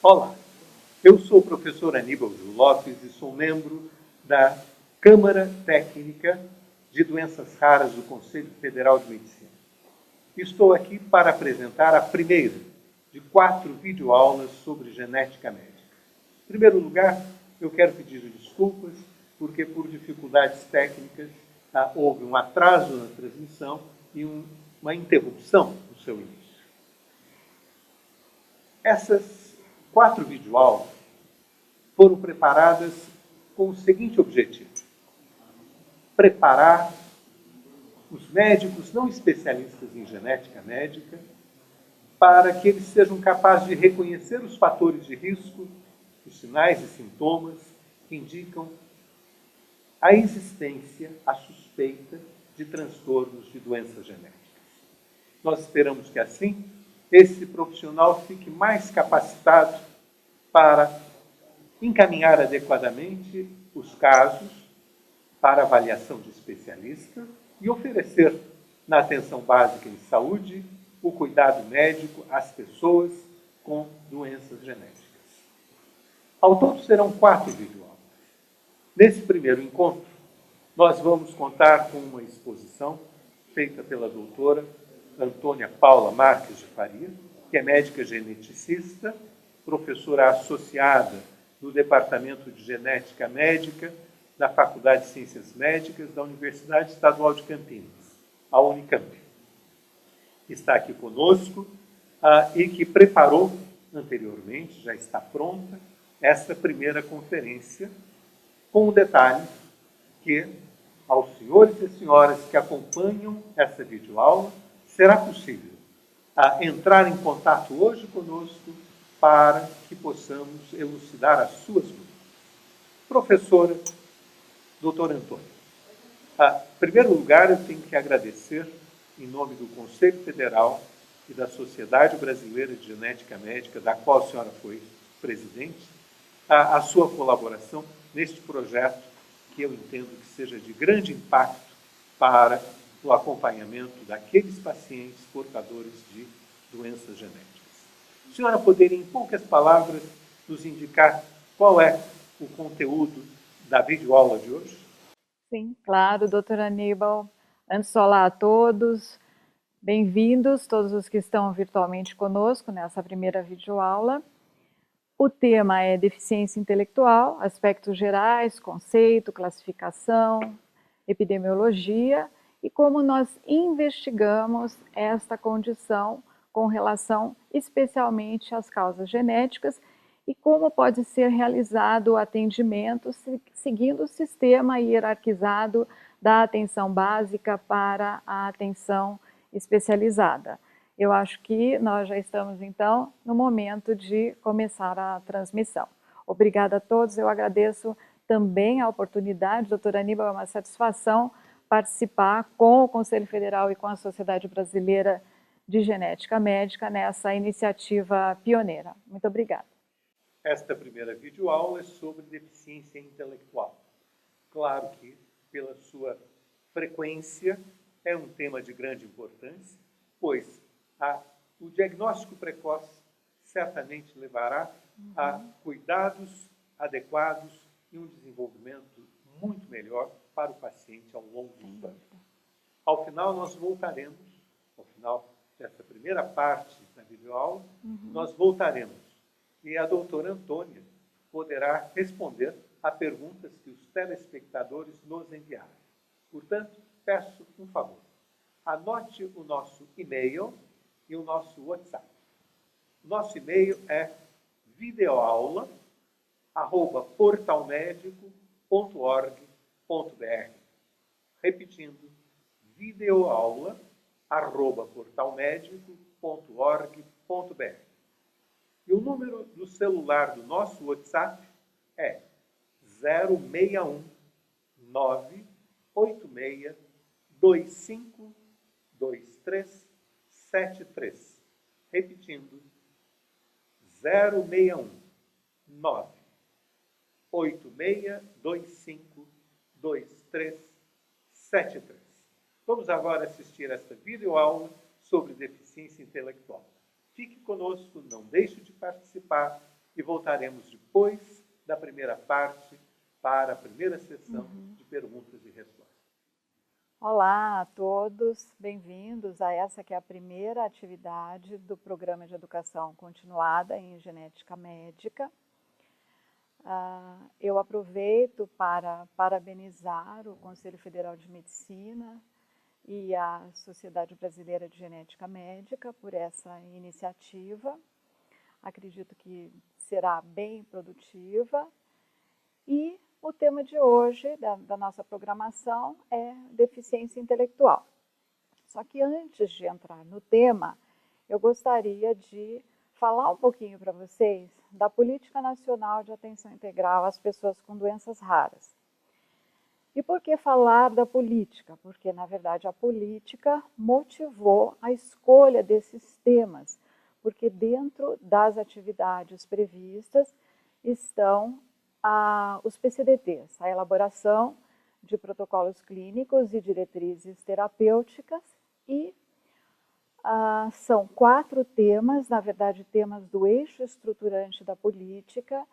Olá, eu sou o professor Aníbal Gil Lopes e sou membro da Câmara Técnica de Doenças Raras do Conselho Federal de Medicina. Estou aqui para apresentar a primeira de 4 videoaulas sobre genética médica. Em primeiro lugar, eu quero pedir desculpas porque por dificuldades técnicas houve um atraso na transmissão e uma interrupção no seu início. Essas 4 videoaulas foram preparadas com o seguinte objetivo: preparar os médicos não especialistas em genética médica para que eles sejam capazes de reconhecer os fatores de risco, os sinais e sintomas que indicam a existência, a suspeita de transtornos de doenças genéticas. Nós esperamos que assim esse profissional fique mais capacitado para encaminhar adequadamente os casos para avaliação de especialista e oferecer, na atenção básica em saúde, o cuidado médico às pessoas com doenças genéticas. Ao todo serão 4 videoaulas. Nesse primeiro encontro, nós vamos contar com uma exposição feita pela doutora Antônia Paula Marques de Faria, que é médica geneticista, professora associada no Departamento de Genética Médica da Faculdade de Ciências Médicas da Universidade Estadual de Campinas, a Unicamp. Está aqui conosco e que preparou anteriormente, já está pronta, esta primeira conferência, com o detalhe que aos senhores e senhoras que acompanham essa videoaula será possível entrar em contato hoje conosco para que possamos elucidar as suas dúvidas. Professora, doutora Antônia, em primeiro lugar, eu tenho que agradecer, em nome do Conselho Federal e da Sociedade Brasileira de Genética Médica, da qual a senhora foi presidente, a sua colaboração neste projeto que eu entendo que seja de grande impacto para o acompanhamento daqueles pacientes portadores de doenças genéticas. A senhora poderia, em poucas palavras, nos indicar qual é o conteúdo da videoaula de hoje? Sim, claro, doutora Aníbal. Antes, olá a todos. Bem-vindos, todos os que estão virtualmente conosco nessa primeira videoaula. O tema é deficiência intelectual, aspectos gerais, conceito, classificação, epidemiologia e como nós investigamos esta condição com relação especialmente às causas genéticas e como pode ser realizado o atendimento seguindo o sistema hierarquizado da atenção básica para a atenção especializada. Eu acho que nós já estamos, então, no momento de começar a transmissão. Obrigada a todos, eu agradeço também a oportunidade, doutora Aníbal, é uma satisfação participar com o Conselho Federal e com a Sociedade Brasileira de Genética Médica nessa iniciativa pioneira. Muito obrigada. Esta primeira videoaula é sobre deficiência intelectual. Claro que, pela sua frequência, é um tema de grande importância, pois o diagnóstico precoce certamente levará a cuidados adequados e um desenvolvimento muito melhor para o paciente ao longo dos anos. Ao final, nós voltaremos, ao final dessa primeira parte da videoaula, nós voltaremos e a doutora Antônia poderá responder a perguntas que os telespectadores nos enviaram. Portanto, peço um favor. Anote o nosso e-mail e o nosso WhatsApp. Nosso e-mail é videoaula@portalmedico.org.br. Repetindo, videoaula@portalmedico.org.br. E o número do celular do nosso WhatsApp é 061 986 25 2373. Repetindo, 061 986 25 2373. Vamos agora assistir esta videoaula sobre deficiência intelectual. Fique conosco, não deixe de participar e voltaremos depois da primeira parte para a primeira sessão de perguntas e respostas. Olá a todos, bem-vindos a essa que é a primeira atividade do Programa de Educação Continuada em Genética Médica. Eu aproveito para parabenizar o Conselho Federal de Medicina e a Sociedade Brasileira de Genética Médica por essa iniciativa. Acredito que será bem produtiva. E o tema de hoje, da nossa programação, é deficiência intelectual. Só que antes de entrar no tema, eu gostaria de falar um pouquinho para vocês da Política Nacional de Atenção Integral às Pessoas com Doenças Raras. E por que falar da política? Porque, na verdade, a política motivou a escolha desses temas, porque dentro das atividades previstas estão os PCDTs, a elaboração de protocolos clínicos e diretrizes terapêuticas, e são 4 temas, na verdade, temas do eixo estruturante da política,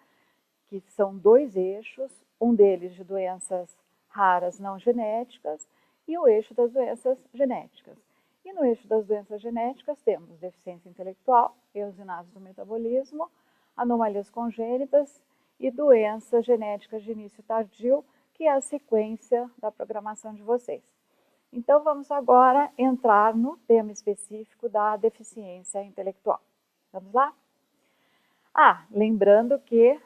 que são 2 eixos, um deles de doenças raras não genéticas e o eixo das doenças genéticas. E no eixo das doenças genéticas temos deficiência intelectual, eosinases do metabolismo, anomalias congênitas e doenças genéticas de início tardio, que é a sequência da programação de vocês. Então, vamos agora entrar no tema específico da deficiência intelectual. Vamos lá? Lembrando que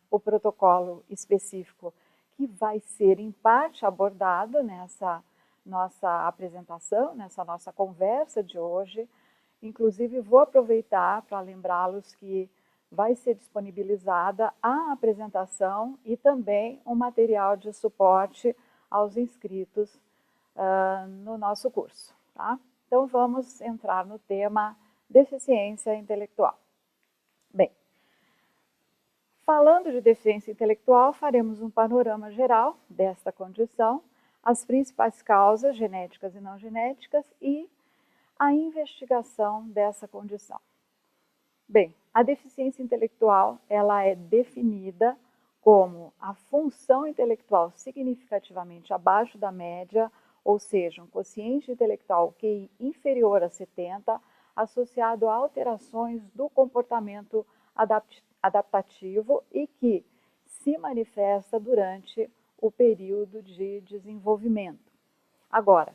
o protocolo específico que vai ser, em parte, abordado nessa nossa apresentação, nessa nossa conversa de hoje. Inclusive, vou aproveitar para lembrá-los que vai ser disponibilizada a apresentação e também um material de suporte aos inscritos no nosso curso. Tá? Então, vamos entrar no tema deficiência intelectual. Bem, falando de deficiência intelectual, faremos um panorama geral desta condição, as principais causas genéticas e não genéticas e a investigação dessa condição. Bem, a deficiência intelectual ela é definida como a função intelectual significativamente abaixo da média, ou seja, um quociente intelectual QI inferior a 70, associado a alterações do comportamento adaptativo e que se manifesta durante o período de desenvolvimento. Agora,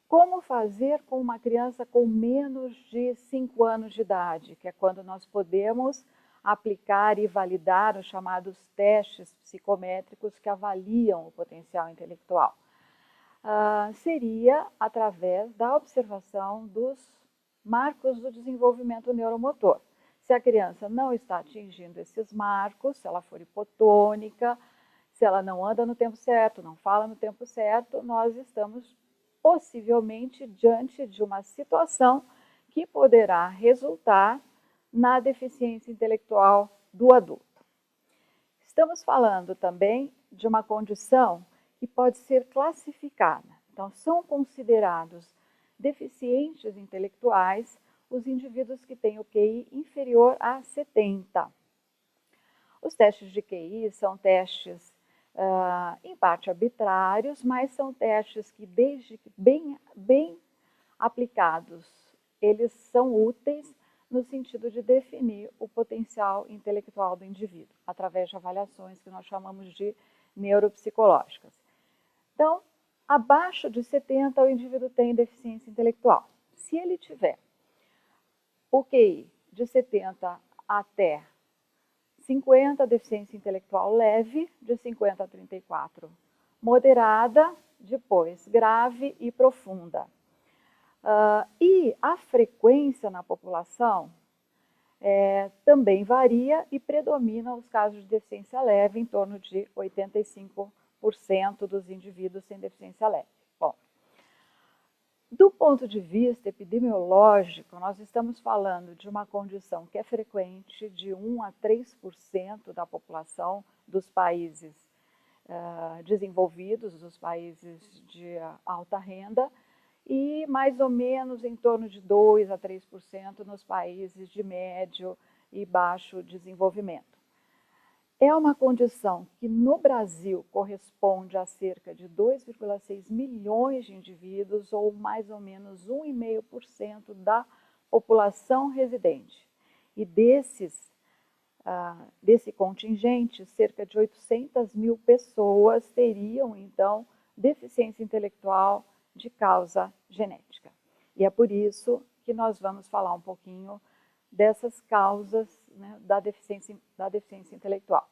como fazer com uma criança com menos de 5 anos de idade, que é quando nós podemos aplicar e validar os chamados testes psicométricos que avaliam o potencial intelectual? Seria através da observação dos marcos do desenvolvimento neuromotor. Se a criança não está atingindo esses marcos, se ela for hipotônica, se ela não anda no tempo certo, não fala no tempo certo, nós estamos possivelmente diante de uma situação que poderá resultar na deficiência intelectual do adulto. Estamos falando também de uma condição que pode ser classificada. Então, são considerados deficientes intelectuais os indivíduos que têm o QI inferior a 70. Os testes de QI são testes, em parte arbitrários, mas são testes que, desde bem aplicados, eles são úteis no sentido de definir o potencial intelectual do indivíduo, através de avaliações que nós chamamos de neuropsicológicas. Então, abaixo de 70, o indivíduo tem deficiência intelectual. Se ele tiver o QI de 70 até 50, deficiência intelectual leve, de 50 a 34, moderada, depois grave e profunda. E a frequência na população também varia e predomina os casos de deficiência leve, em torno de 85% dos indivíduos têm deficiência leve. Bom, do ponto de vista epidemiológico, nós estamos falando de uma condição que é frequente de 1 a 3% da população dos países desenvolvidos, dos países de alta renda, e mais ou menos em torno de 2 a 3% nos países de médio e baixo desenvolvimento. É uma condição que no Brasil corresponde a cerca de 2,6 milhões de indivíduos, ou mais ou menos 1,5% da população residente. E desse contingente, cerca de 800 mil pessoas teriam, então, deficiência intelectual de causa genética. E é por isso que nós vamos falar um pouquinho dessas causas, né, da deficiência intelectual.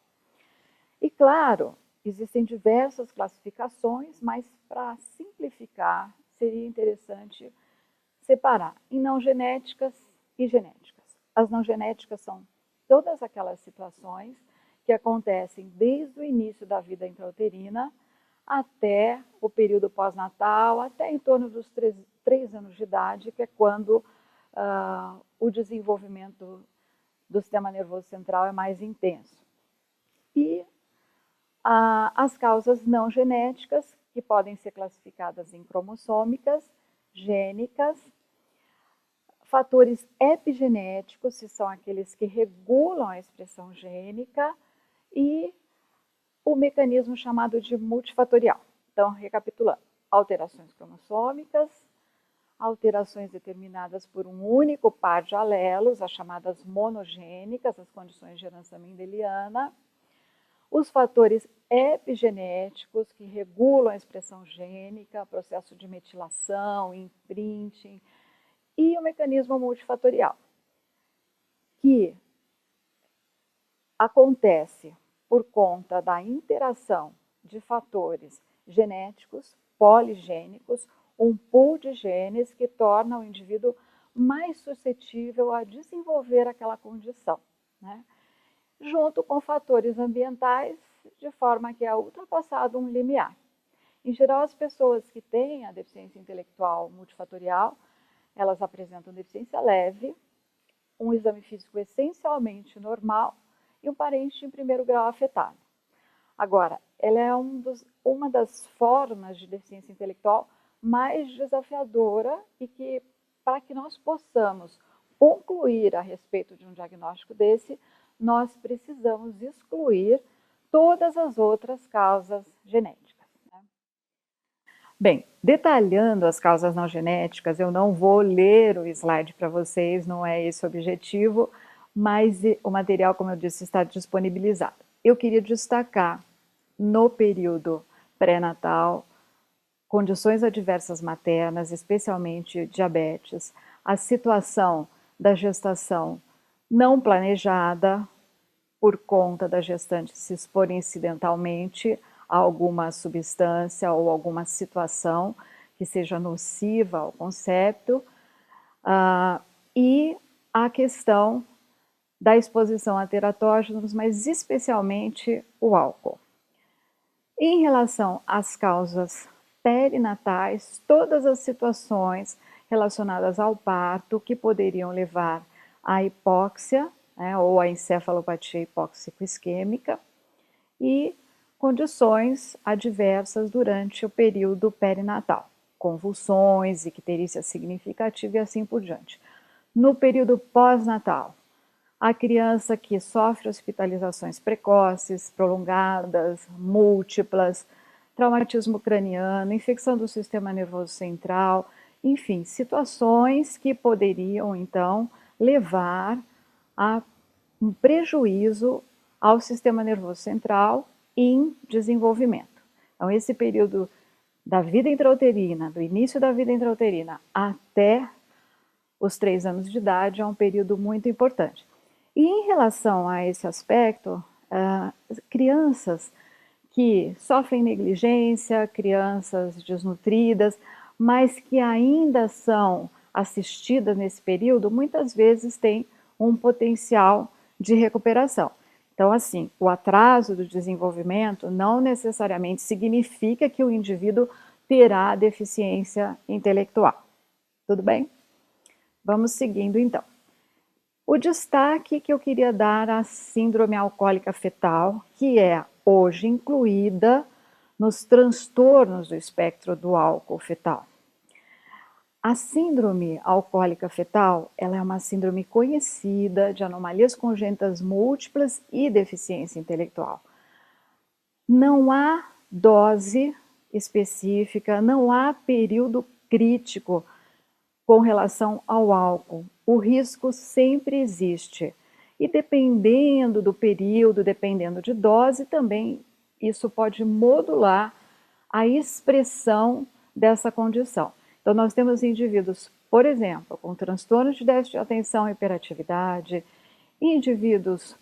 E claro, existem diversas classificações, mas para simplificar, seria interessante separar em não genéticas e genéticas. As não genéticas são todas aquelas situações que acontecem desde o início da vida intrauterina até o período pós-natal, até em torno dos 3 anos de idade, que é quando o desenvolvimento do sistema nervoso central é mais intenso. E as causas não genéticas, que podem ser classificadas em cromossômicas, gênicas, fatores epigenéticos, que são aqueles que regulam a expressão gênica, e o mecanismo chamado de multifatorial. Então, recapitulando, alterações cromossômicas, alterações determinadas por um único par de alelos, as chamadas monogênicas, as condições de herança mendeliana, os fatores epigenéticos, que regulam a expressão gênica, processo de metilação, imprinting, e o mecanismo multifatorial, que acontece por conta da interação de fatores genéticos, poligênicos, um pool de genes que torna o indivíduo mais suscetível a desenvolver aquela condição, né? Junto com fatores ambientais, de forma que é ultrapassado um limiar. Em geral, as pessoas que têm a deficiência intelectual multifatorial, elas apresentam deficiência leve, um exame físico essencialmente normal e um parente em primeiro grau afetado. Agora, ela é uma das formas de deficiência intelectual mais desafiadora e que, para que nós possamos concluir a respeito de um diagnóstico desse, nós precisamos excluir todas as outras causas genéticas, né? Bem, detalhando as causas não genéticas, eu não vou ler o slide para vocês, não é esse o objetivo, mas o material, como eu disse, está disponibilizado. Eu queria destacar, no período pré-natal, condições adversas maternas, especialmente diabetes, a situação da gestação não planejada, por conta da gestante se expor incidentalmente a alguma substância ou alguma situação que seja nociva ao concepto, e a questão da exposição a teratógenos, mas especialmente o álcool. Em relação às causas perinatais, todas as situações relacionadas ao parto que poderiam levar à hipóxia, né, ou à encefalopatia hipóxico-isquêmica, e condições adversas durante o período perinatal, convulsões, icterícia significativa e assim por diante. No período pós-natal, a criança que sofre hospitalizações precoces, prolongadas, múltiplas, traumatismo craniano, infecção do sistema nervoso central, enfim, situações que poderiam, então, levar a um prejuízo ao sistema nervoso central em desenvolvimento. Então, esse período da vida intrauterina, do início da vida intrauterina até os 3 anos de idade, é um período muito importante. E em relação a esse aspecto, crianças que sofrem negligência, crianças desnutridas, mas que ainda são assistidas nesse período, muitas vezes têm um potencial de recuperação. Então, assim, o atraso do desenvolvimento não necessariamente significa que o indivíduo terá deficiência intelectual. Tudo bem? Vamos seguindo, então. O destaque que eu queria dar à síndrome alcoólica fetal, que é hoje incluída nos transtornos do espectro do álcool fetal. A síndrome alcoólica fetal, ela é uma síndrome conhecida de anomalias congênitas múltiplas e deficiência intelectual. Não há dose específica, não há período crítico com relação ao álcool. O risco sempre existe. E dependendo do período, dependendo de dose, também isso pode modular a expressão dessa condição. Então, nós temos indivíduos, por exemplo, com transtornos de déficit de atenção e hiperatividade, indivíduos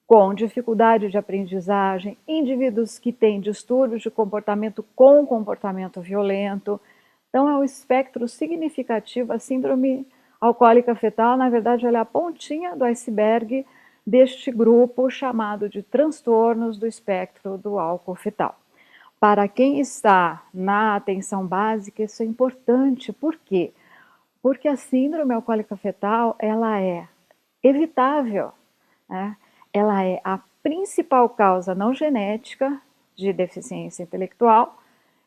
com dificuldade de aprendizagem, indivíduos que têm distúrbios de comportamento com comportamento violento. Então, é um espectro significativo. A síndrome alcoólica fetal, na verdade, ela é a pontinha do iceberg deste grupo chamado de transtornos do espectro do álcool fetal. Para quem está na atenção básica, isso é importante. Por quê? Porque a síndrome alcoólica fetal, ela é evitável, né? Ela é a principal causa não genética de deficiência intelectual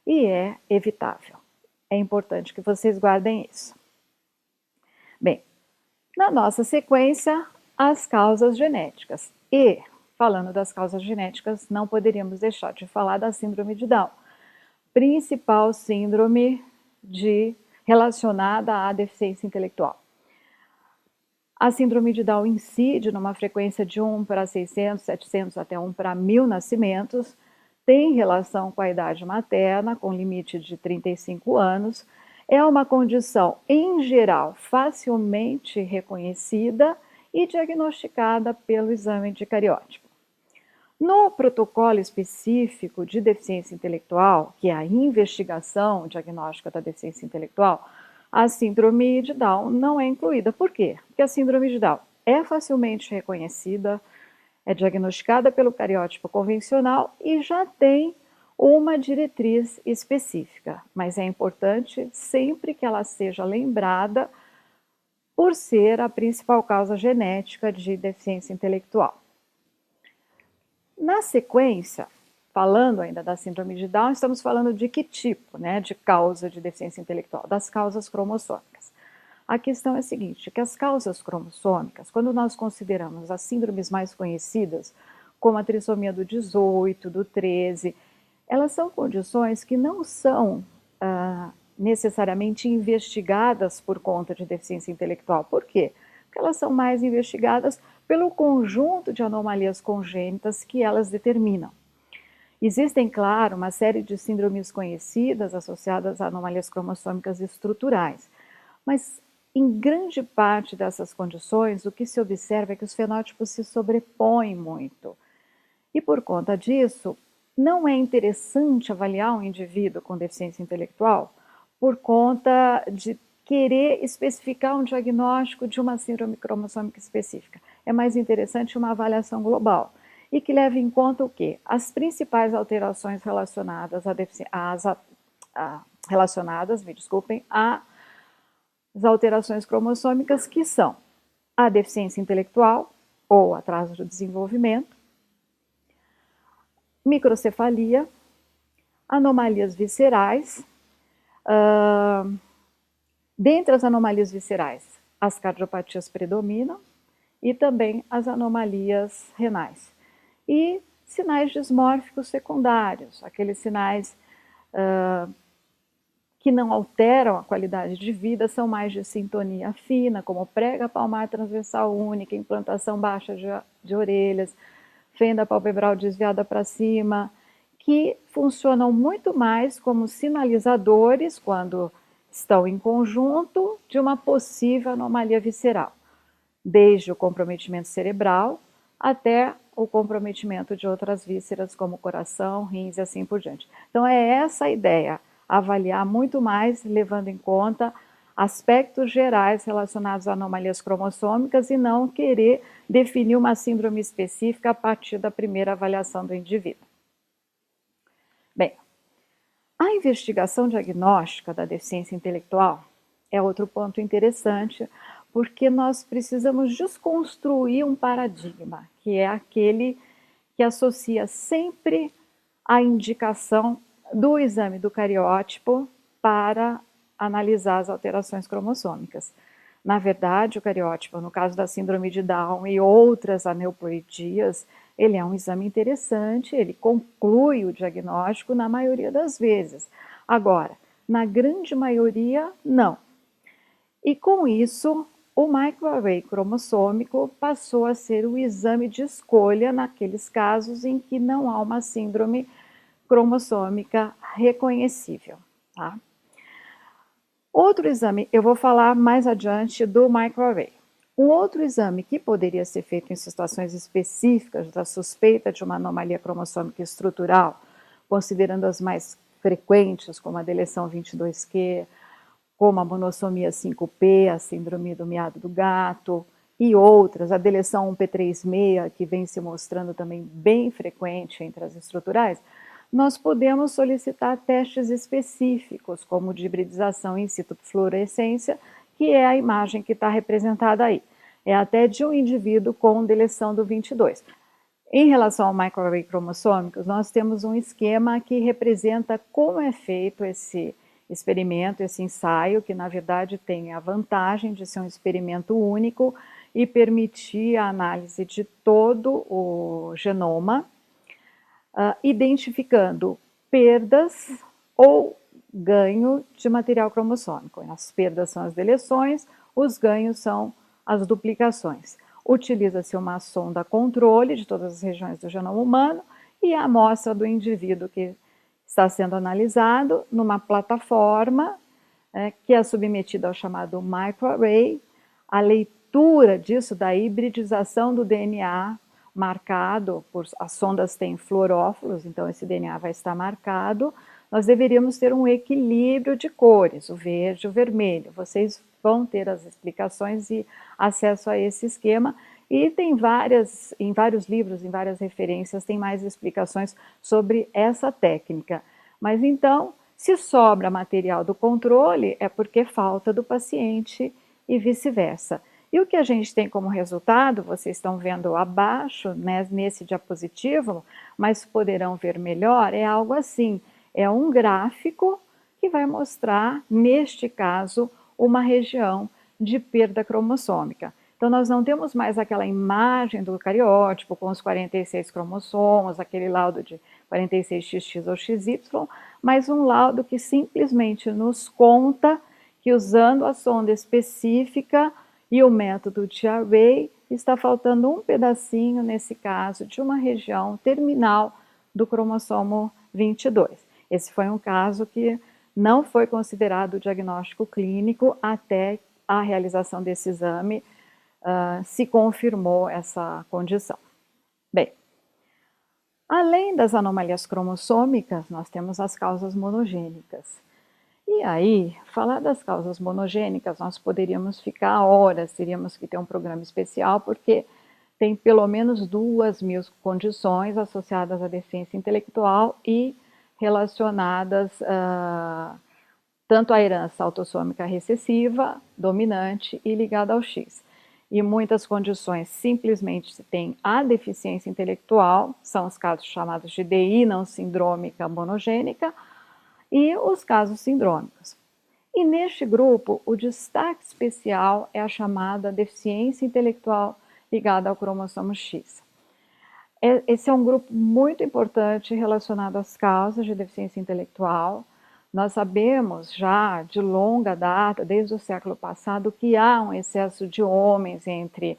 e é evitável. É importante que vocês guardem isso. Bem, na nossa sequência, as causas genéticas. E, falando das causas genéticas, não poderíamos deixar de falar da síndrome de Down, principal síndrome relacionada à deficiência intelectual. A síndrome de Down incide numa frequência de 1 para 600, 700 até 1 para 1000 nascimentos, tem relação com a idade materna, com limite de 35 anos, é uma condição, em geral, facilmente reconhecida e diagnosticada pelo exame de cariótipo. No protocolo específico de deficiência intelectual, que é a investigação diagnóstica da deficiência intelectual, a síndrome de Down não é incluída. Por quê? Porque a síndrome de Down é facilmente reconhecida, é diagnosticada pelo cariótipo convencional e já tem uma diretriz específica, mas é importante sempre que ela seja lembrada por ser a principal causa genética de deficiência intelectual. Na sequência, falando ainda da síndrome de Down, estamos falando de que tipo, né, de causa de deficiência intelectual? Das causas cromossômicas. A questão é a seguinte, que as causas cromossômicas, quando nós consideramos as síndromes mais conhecidas, como a trissomia do 18, do 13, elas são condições que não são necessariamente investigadas por conta de deficiência intelectual. Por quê? Porque elas são mais investigadas pelo conjunto de anomalias congênitas que elas determinam. Existem, claro, uma série de síndromes conhecidas associadas a anomalias cromossômicas estruturais, mas em grande parte dessas condições, o que se observa é que os fenótipos se sobrepõem muito. E por conta disso, não é interessante avaliar um indivíduo com deficiência intelectual por conta de querer especificar um diagnóstico de uma síndrome cromossômica específica. É mais interessante uma avaliação global e que leve em conta o quê? As principais alterações relacionadas às alterações cromossômicas, que são a deficiência intelectual ou atraso do desenvolvimento, microcefalia, anomalias viscerais. Dentre as anomalias viscerais, as cardiopatias predominam e também as anomalias renais. E sinais dismórficos secundários, aqueles sinais que não alteram a qualidade de vida, são mais de sintonia fina, como prega palmar transversal única, implantação baixa de orelhas, fenda palpebral desviada para cima, que funcionam muito mais como sinalizadores, quando estão em conjunto, de uma possível anomalia visceral, desde o comprometimento cerebral até o comprometimento de outras vísceras, como coração, rins e assim por diante. Então é essa a ideia, avaliar muito mais, levando em conta aspectos gerais relacionados a anomalias cromossômicas e não querer definir uma síndrome específica a partir da primeira avaliação do indivíduo. Bem, a investigação diagnóstica da deficiência intelectual é outro ponto interessante, porque nós precisamos desconstruir um paradigma, que é aquele que associa sempre a indicação do exame do cariótipo para analisar as alterações cromossômicas. Na verdade, o cariótipo, no caso da síndrome de Down e outras aneuploidias, ele é um exame interessante, ele conclui o diagnóstico na maioria das vezes. Agora, na grande maioria, não. E com isso, o microarray cromossômico passou a ser o exame de escolha naqueles casos em que não há uma síndrome cromossômica reconhecível. Tá? Outro exame, eu vou falar mais adiante do microarray. Um outro exame que poderia ser feito em situações específicas da suspeita de uma anomalia cromossômica estrutural, considerando as mais frequentes, como a deleção 22q, como a monossomia 5p, a síndrome do miado do gato e outras, a deleção 1p36, que vem se mostrando também bem frequente entre as estruturais, nós podemos solicitar testes específicos, como de hibridização in situ fluorescência, que é a imagem que está representada aí. É até de um indivíduo com deleção do 22. Em relação ao microarray cromossômicos, nós temos um esquema que representa como é feito esse experimento, esse ensaio, que na verdade tem a vantagem de ser um experimento único e permitir a análise de todo o genoma, identificando perdas ou ganho de material cromossômico. As perdas são as deleções, os ganhos são as duplicações. Utiliza-se uma sonda controle de todas as regiões do genoma humano e a amostra do indivíduo que está sendo analisado numa plataforma que é submetida ao chamado microarray, a leitura disso da hibridização do DNA marcado, as sondas têm fluorófilos, então esse DNA vai estar marcado. Nós deveríamos ter um equilíbrio de cores, o verde e o vermelho. Vocês vão ter as explicações e acesso a esse esquema. E tem em vários livros, em várias referências, tem mais explicações sobre essa técnica. Mas então, se sobra material do controle, é porque falta do paciente e vice-versa. E o que a gente tem como resultado, vocês estão vendo abaixo, né, nesse diapositivo, mas poderão ver melhor, é algo assim, é um gráfico que vai mostrar, neste caso, uma região de perda cromossômica. Então, nós não temos mais aquela imagem do cariótipo com os 46 cromossomos, aquele laudo de 46XX ou XY, mas um laudo que simplesmente nos conta que usando a sonda específica e o método de array, está faltando um pedacinho, nesse caso, de uma região terminal do cromossomo 22. Esse foi um caso que não foi considerado diagnóstico clínico até a realização desse exame se confirmou essa condição. Bem, além das anomalias cromossômicas, nós temos as causas monogênicas. E aí, falar das causas monogênicas, nós poderíamos ficar horas, teríamos que ter um programa especial, porque tem pelo menos 2.000 condições associadas à deficiência intelectual e relacionadas tanto à herança autossômica recessiva, dominante e ligada ao X. E muitas condições simplesmente têm a deficiência intelectual, são os casos chamados de DI não sindrômica monogênica, e os casos sindrômicos. E neste grupo, o destaque especial é a chamada deficiência intelectual ligada ao cromossomo X. Esse é um grupo muito importante relacionado às causas de deficiência intelectual. Nós sabemos já de longa data, desde o século passado, que há um excesso de homens entre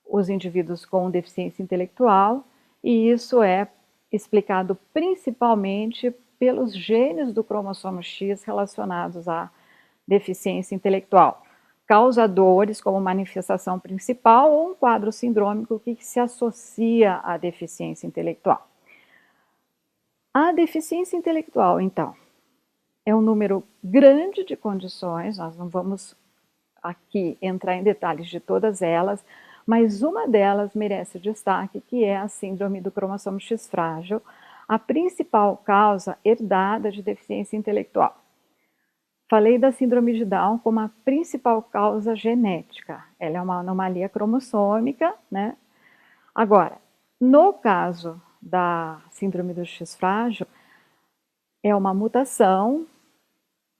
os indivíduos com deficiência intelectual, e isso é explicado principalmente pelos genes do cromossomo X relacionados à deficiência intelectual, causadores como manifestação principal ou um quadro sindrômico que se associa à deficiência intelectual. A deficiência intelectual, então, é um número grande de condições, nós não vamos aqui entrar em detalhes de todas elas, mas uma delas merece destaque, que é a síndrome do cromossomo X frágil, a principal causa herdada de deficiência intelectual. Falei da síndrome de Down como a principal causa genética. Ela é uma anomalia cromossômica, né? Agora, no caso da síndrome do X frágil, é uma mutação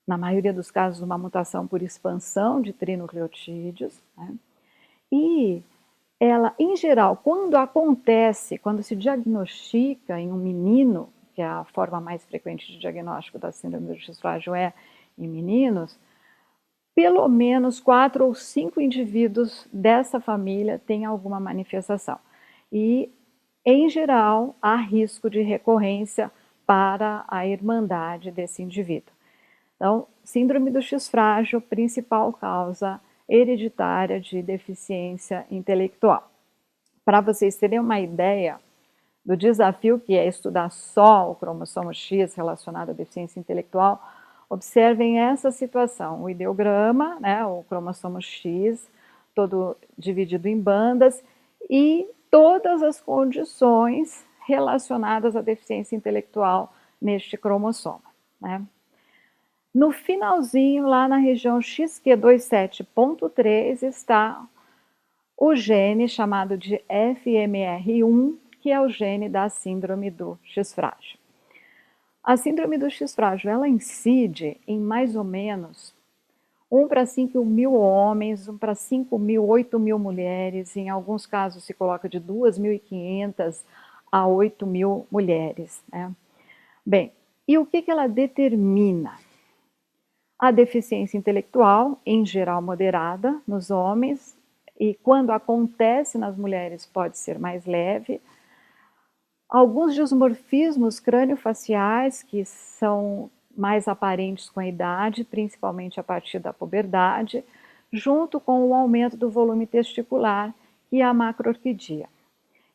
na maioria dos casos, uma mutação por expansão de trinucleotídeos, né? E ela, em geral, quando se diagnostica em um menino, que é a forma mais frequente de diagnóstico da síndrome do X frágil é em meninos, pelo menos 4 ou 5 indivíduos dessa família têm alguma manifestação. E, em geral, há risco de recorrência para a irmandade desse indivíduo. Então, síndrome do X frágil, principal causa hereditária de deficiência intelectual. Para vocês terem uma ideia do desafio que é estudar só o cromossomo X relacionado à deficiência intelectual, observem essa situação, o ideograma, né, o cromossomo X, todo dividido em bandas, e todas as condições relacionadas à deficiência intelectual neste cromossomo, né. No finalzinho, lá na região XQ27.3, está o gene chamado de FMR1, que é o gene da síndrome do X frágil. A síndrome do X frágil, ela incide em mais ou menos 1 para 5 mil homens, 1 para 5 mil, 8 mil mulheres, em alguns casos se coloca de 2.500 a 8 mil mulheres, né? Bem, e o que ela determina? A deficiência intelectual, em geral moderada, nos homens, e quando acontece nas mulheres pode ser mais leve. Alguns dismorfismos crâniofaciais que são mais aparentes com a idade, principalmente a partir da puberdade, junto com o aumento do volume testicular e a macroorquidia.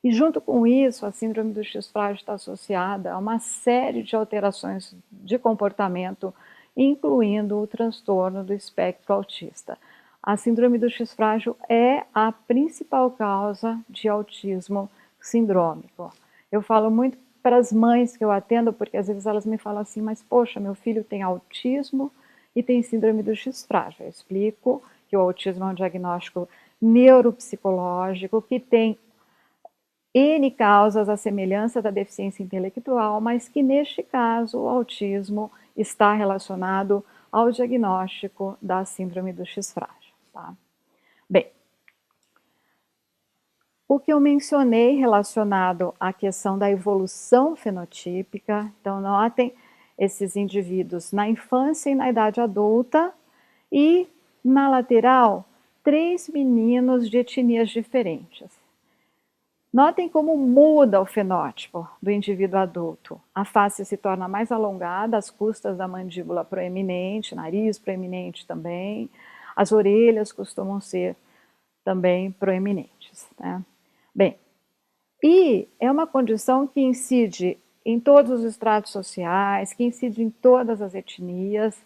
E junto com isso, a síndrome do X frágil está associada a uma série de alterações de comportamento, incluindo o transtorno do espectro autista. A síndrome do X frágil é a principal causa de autismo sindrômico. Eu falo muito para as mães que eu atendo, porque às vezes elas me falam assim, mas poxa, meu filho tem autismo e tem síndrome do X frágil. Eu explico que o autismo é um diagnóstico neuropsicológico que tem N causas à semelhança da deficiência intelectual, mas que neste caso o autismo está relacionado ao diagnóstico da síndrome do X frágil, tá? Bem, o que eu mencionei relacionado à questão da evolução fenotípica, então notem esses indivíduos na infância e na idade adulta, e na lateral, 3 meninos de etnias diferentes. Notem como muda o fenótipo do indivíduo adulto. A face se torna mais alongada, as custas da mandíbula proeminente, nariz proeminente também, as orelhas costumam ser também proeminentes, né? Bem, e é uma condição que incide em todos os estratos sociais, que incide em todas as etnias,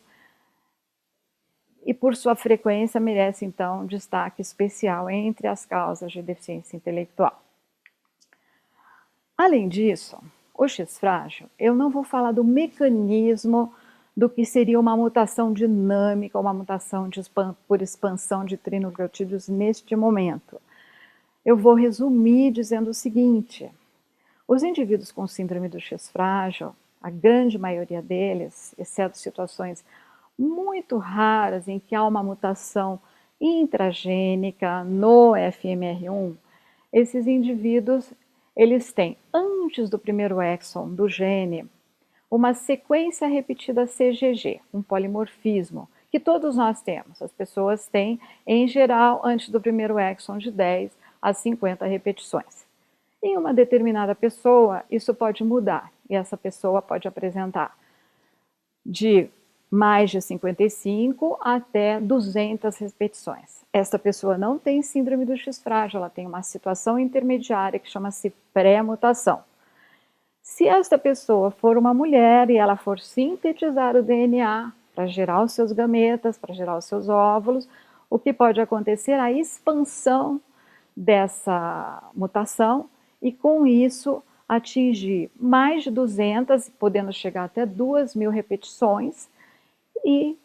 e por sua frequência merece então destaque especial entre as causas de deficiência intelectual. Além disso, o X frágil, eu não vou falar do mecanismo do que seria uma mutação dinâmica, uma mutação por expansão de trinucleotídeos neste momento. Eu vou resumir dizendo o seguinte: os indivíduos com síndrome do X frágil, a grande maioria deles, exceto situações muito raras em que há uma mutação intragênica no FMR1, esses indivíduos eles têm, antes do primeiro exon do gene, uma sequência repetida CGG, um polimorfismo, que todos nós temos. As pessoas têm, em geral, antes do primeiro exon, de 10 a 50 repetições. Em uma determinada pessoa, isso pode mudar, e essa pessoa pode apresentar de mais de 55 até 200 repetições. Essa pessoa não tem síndrome do X frágil, ela tem uma situação intermediária que chama-se pré-mutação. Se esta pessoa for uma mulher e ela for sintetizar o DNA para gerar os seus gametas, para gerar os seus óvulos, o que pode acontecer é a expansão dessa mutação e com isso atingir mais de 200, podendo chegar até 2.000 repetições, e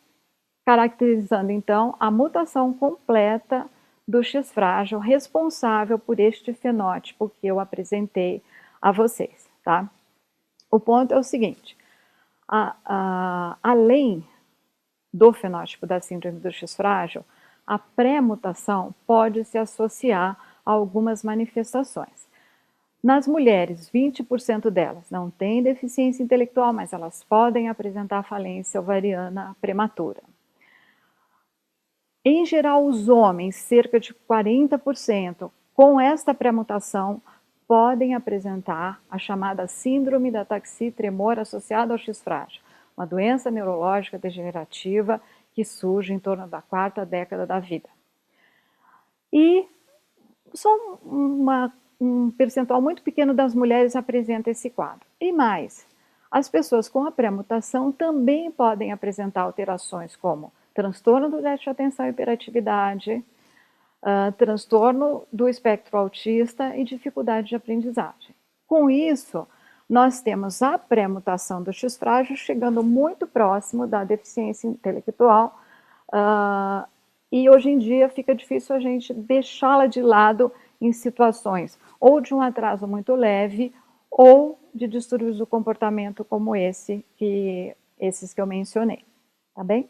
caracterizando então a mutação completa do X frágil responsável por este fenótipo que eu apresentei a vocês, tá? O ponto é o seguinte, além do fenótipo da síndrome do X frágil, a pré-mutação pode se associar a algumas manifestações. Nas mulheres, 20% delas não têm deficiência intelectual, mas elas podem apresentar falência ovariana prematura. Em geral, os homens, cerca de 40%, com esta pré-mutação, podem apresentar a chamada síndrome da ataxia-tremor associada ao X frágil, uma doença neurológica degenerativa que surge em torno da 4ª década da vida. E só um percentual muito pequeno das mulheres apresenta esse quadro. E mais, as pessoas com a pré-mutação também podem apresentar alterações como transtorno do déficit de atenção e hiperatividade, transtorno do espectro autista e dificuldade de aprendizagem. Com isso, nós temos a pré-mutação do X frágil chegando muito próximo da deficiência intelectual, e hoje em dia fica difícil a gente deixá-la de lado em situações ou de um atraso muito leve ou de distúrbios do comportamento como esses que eu mencionei, tá bem?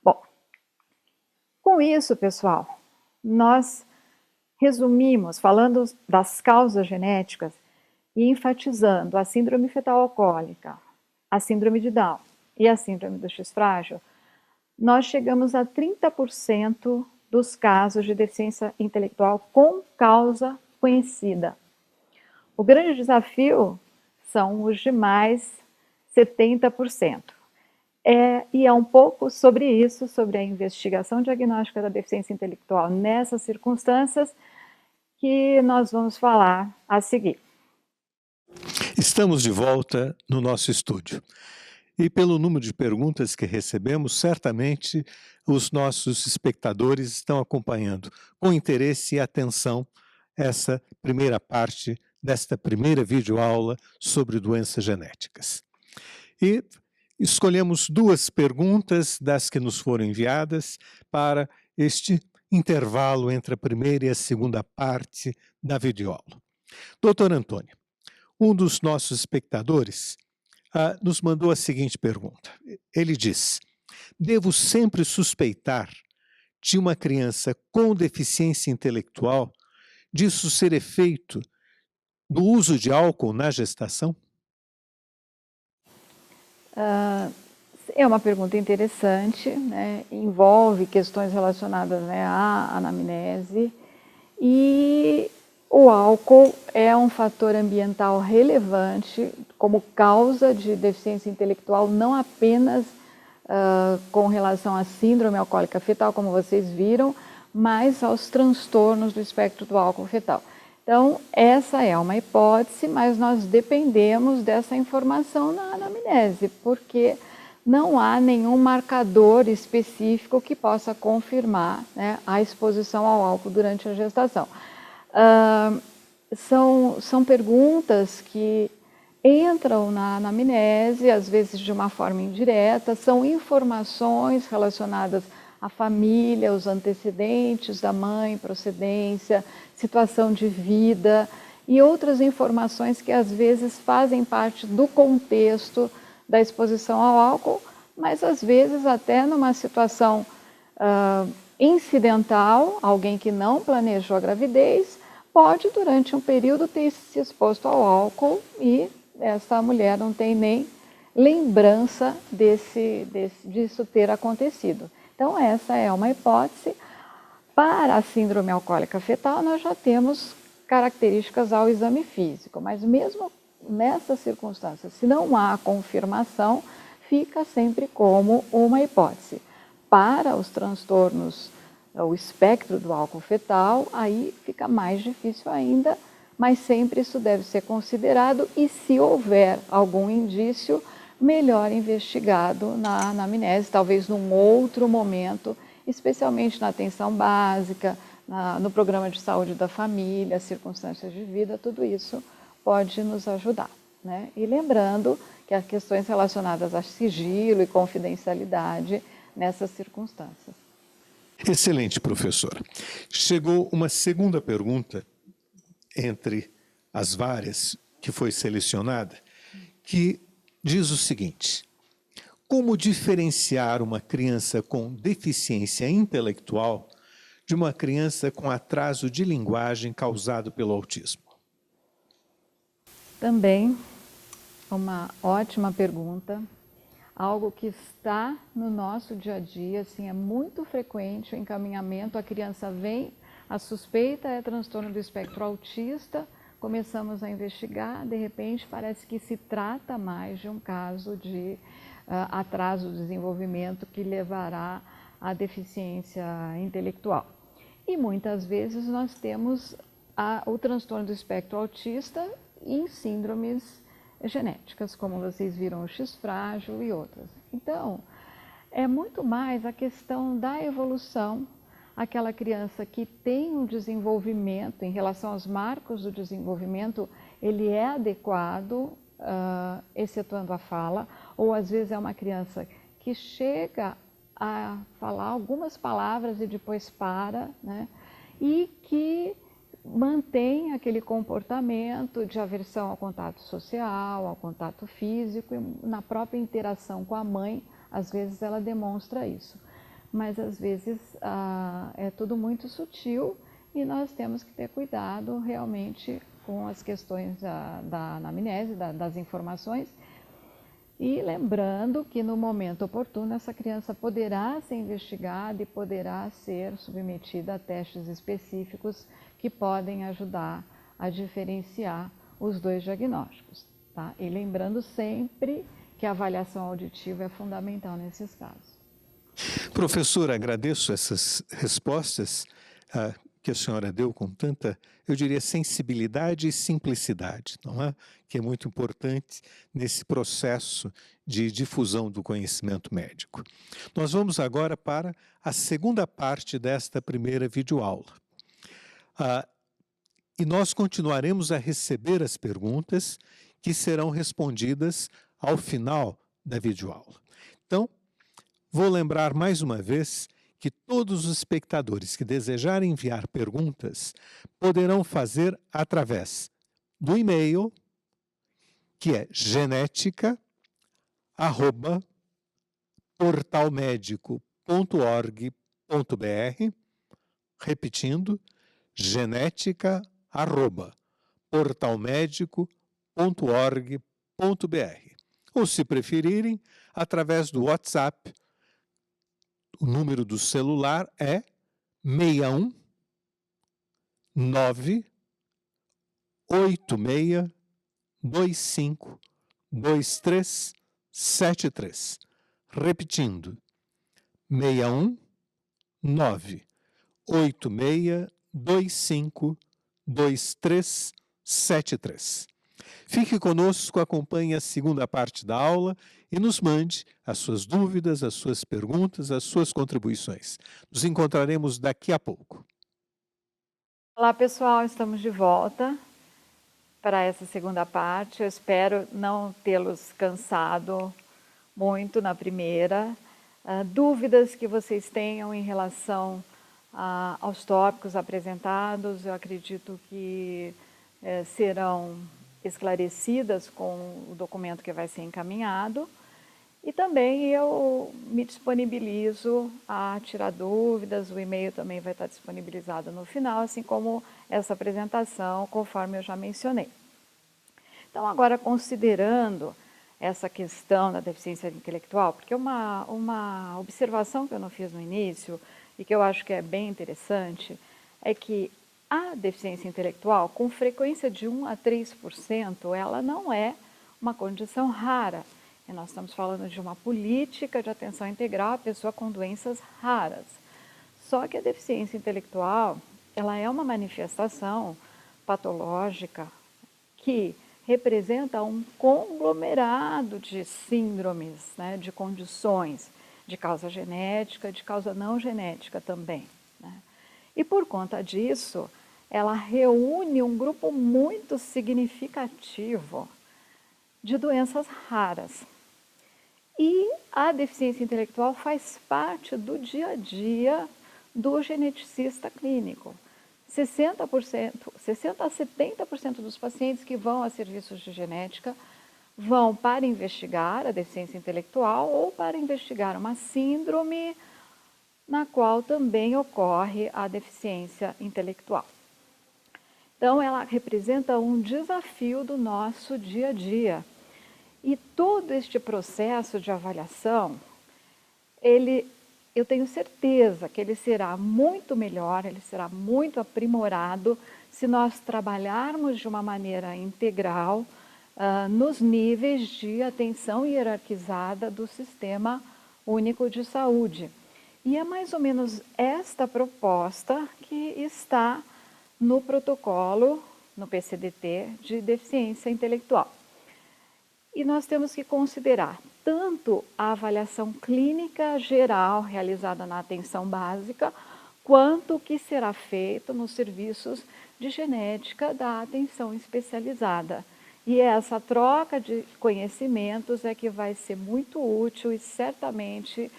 Bom, com isso, pessoal, nós resumimos, falando das causas genéticas e enfatizando a síndrome fetal alcoólica, a síndrome de Down e a síndrome do X frágil, nós chegamos a 30% dos casos de deficiência intelectual com causa conhecida. O grande desafio são os demais 70%. E é um pouco sobre isso, sobre a investigação diagnóstica da deficiência intelectual nessas circunstâncias, que nós vamos falar a seguir. Estamos de volta no nosso estúdio. E pelo número de perguntas que recebemos, certamente os nossos espectadores estão acompanhando com interesse e atenção essa primeira parte desta primeira videoaula sobre doenças genéticas. E escolhemos 2 perguntas das que nos foram enviadas para este intervalo entre a primeira e a segunda parte da videoaula. Doutor Antônio, um dos nossos espectadores nos mandou a seguinte pergunta. Ele diz: devo sempre suspeitar de uma criança com deficiência intelectual disso ser efeito do uso de álcool na gestação? É uma pergunta interessante, né? Envolve questões relacionadas, né, à anamnese, e o álcool é um fator ambiental relevante como causa de deficiência intelectual, não apenas com relação à síndrome alcoólica fetal, como vocês viram, mas aos transtornos do espectro do álcool fetal. Então, essa é uma hipótese, mas nós dependemos dessa informação na anamnese, porque não há nenhum marcador específico que possa confirmar, né, a exposição ao álcool durante a gestação. São perguntas que entram na anamnese, às vezes de uma forma indireta, são informações relacionadas à família, os antecedentes da mãe, procedência, situação de vida e outras informações que às vezes fazem parte do contexto da exposição ao álcool, mas às vezes até numa situação incidental, alguém que não planejou a gravidez, pode durante um período ter se exposto ao álcool e essa mulher não tem nem lembrança disso ter acontecido. Então essa é uma hipótese. Para a síndrome alcoólica fetal, nós já temos características ao exame físico, mas mesmo nessas circunstâncias, se não há confirmação, fica sempre como uma hipótese. Para os transtornos, o espectro do álcool fetal, aí fica mais difícil ainda, mas sempre isso deve ser considerado e, se houver algum indício, melhor investigado na anamnese, talvez num outro momento, especialmente na atenção básica, no programa de saúde da família, circunstâncias de vida, tudo isso pode nos ajudar, né? E lembrando que há questões relacionadas a sigilo e confidencialidade nessas circunstâncias. Excelente, professora. Chegou uma segunda pergunta, entre as várias que foi selecionada, que diz o seguinte: como diferenciar uma criança com deficiência intelectual de uma criança com atraso de linguagem causado pelo autismo? Também uma ótima pergunta, algo que está no nosso dia a dia, assim, é muito frequente o encaminhamento, a criança vem, a suspeita é transtorno do espectro autista, começamos a investigar, de repente parece que se trata mais de um caso de atraso do desenvolvimento que levará à deficiência intelectual. E muitas vezes nós temos o transtorno do espectro autista em síndromes genéticas, como vocês viram, o X frágil e outras. Então, é muito mais a questão da evolução, aquela criança que tem um desenvolvimento, em relação aos marcos do desenvolvimento, ele é adequado, excetuando a fala, ou às vezes é uma criança que chega a falar algumas palavras e depois para, né? E que mantém aquele comportamento de aversão ao contato social, ao contato físico, e na própria interação com a mãe, às vezes ela demonstra isso. Mas às vezes é tudo muito sutil e nós temos que ter cuidado realmente com as questões da anamnese, das informações. E lembrando que no momento oportuno essa criança poderá ser investigada e poderá ser submetida a testes específicos que podem ajudar a diferenciar os dois diagnósticos, tá? E lembrando sempre que a avaliação auditiva é fundamental nesses casos. Professora, agradeço essas respostas que a senhora deu com tanta, eu diria, sensibilidade e simplicidade, não é? Que é muito importante nesse processo de difusão do conhecimento médico. Nós vamos agora para a segunda parte desta primeira videoaula. E nós continuaremos a receber as perguntas que serão respondidas ao final da videoaula. Então, vou lembrar mais uma vez que todos os espectadores que desejarem enviar perguntas poderão fazer através do e-mail, que é genetica@portalmedico.org.br, repetindo, genetica@portalmedico.org.br. Ou, se preferirem, através do WhatsApp. O número do celular é 61 986 25 2373. Repetindo, 61 986 25 2373. Fique conosco, acompanhe a segunda parte da aula e nos mande as suas dúvidas, as suas perguntas, as suas contribuições. Nos encontraremos daqui a pouco. Olá, pessoal, estamos de volta para essa segunda parte. Eu espero não tê-los cansado muito na primeira. Dúvidas que vocês tenham em relação aos tópicos apresentados, eu acredito que serão esclarecidas com o documento que vai ser encaminhado. E também eu me disponibilizo a tirar dúvidas, o e-mail também vai estar disponibilizado no final, assim como essa apresentação, conforme eu já mencionei. Então, agora, considerando essa questão da deficiência intelectual, porque uma observação que eu não fiz no início e que eu acho que é bem interessante, é que a deficiência intelectual, com frequência de 1 a 3%, ela não é uma condição rara. E nós estamos falando de uma política de atenção integral à pessoa com doenças raras. Só que a deficiência intelectual, ela é uma manifestação patológica que representa um conglomerado de síndromes, né, de condições de causa genética, de causa não genética também, né? E por conta disso, ela reúne um grupo muito significativo de doenças raras. E a deficiência intelectual faz parte do dia a dia do geneticista clínico. 60% a 70% dos pacientes que vão a serviços de genética vão para investigar a deficiência intelectual ou para investigar uma síndrome na qual também ocorre a deficiência intelectual. Então, ela representa um desafio do nosso dia a dia. E todo este processo de avaliação, eu tenho certeza que ele será muito melhor, ele será muito aprimorado se nós trabalharmos de uma maneira integral nos níveis de atenção hierarquizada do Sistema Único de Saúde. E é mais ou menos esta proposta que está no protocolo, no PCDT, de deficiência intelectual. E nós temos que considerar tanto a avaliação clínica geral realizada na atenção básica, quanto o que será feito nos serviços de genética da atenção especializada. E essa troca de conhecimentos é que vai ser muito útil e certamente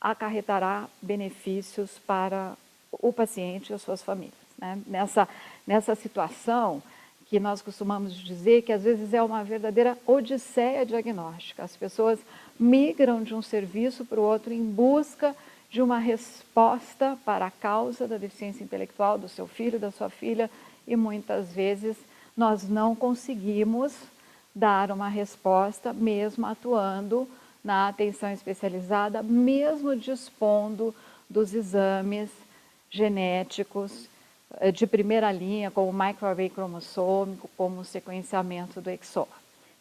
acarretará benefícios para o paciente e as suas famílias. Né? Nessa situação que nós costumamos dizer que às vezes é uma verdadeira odisseia diagnóstica. As pessoas migram de um serviço para o outro em busca de uma resposta para a causa da deficiência intelectual do seu filho, da sua filha, e muitas vezes nós não conseguimos dar uma resposta, mesmo atuando na atenção especializada, mesmo dispondo dos exames genéticos de primeira linha, como o microarray cromossômico, como o sequenciamento do exoma.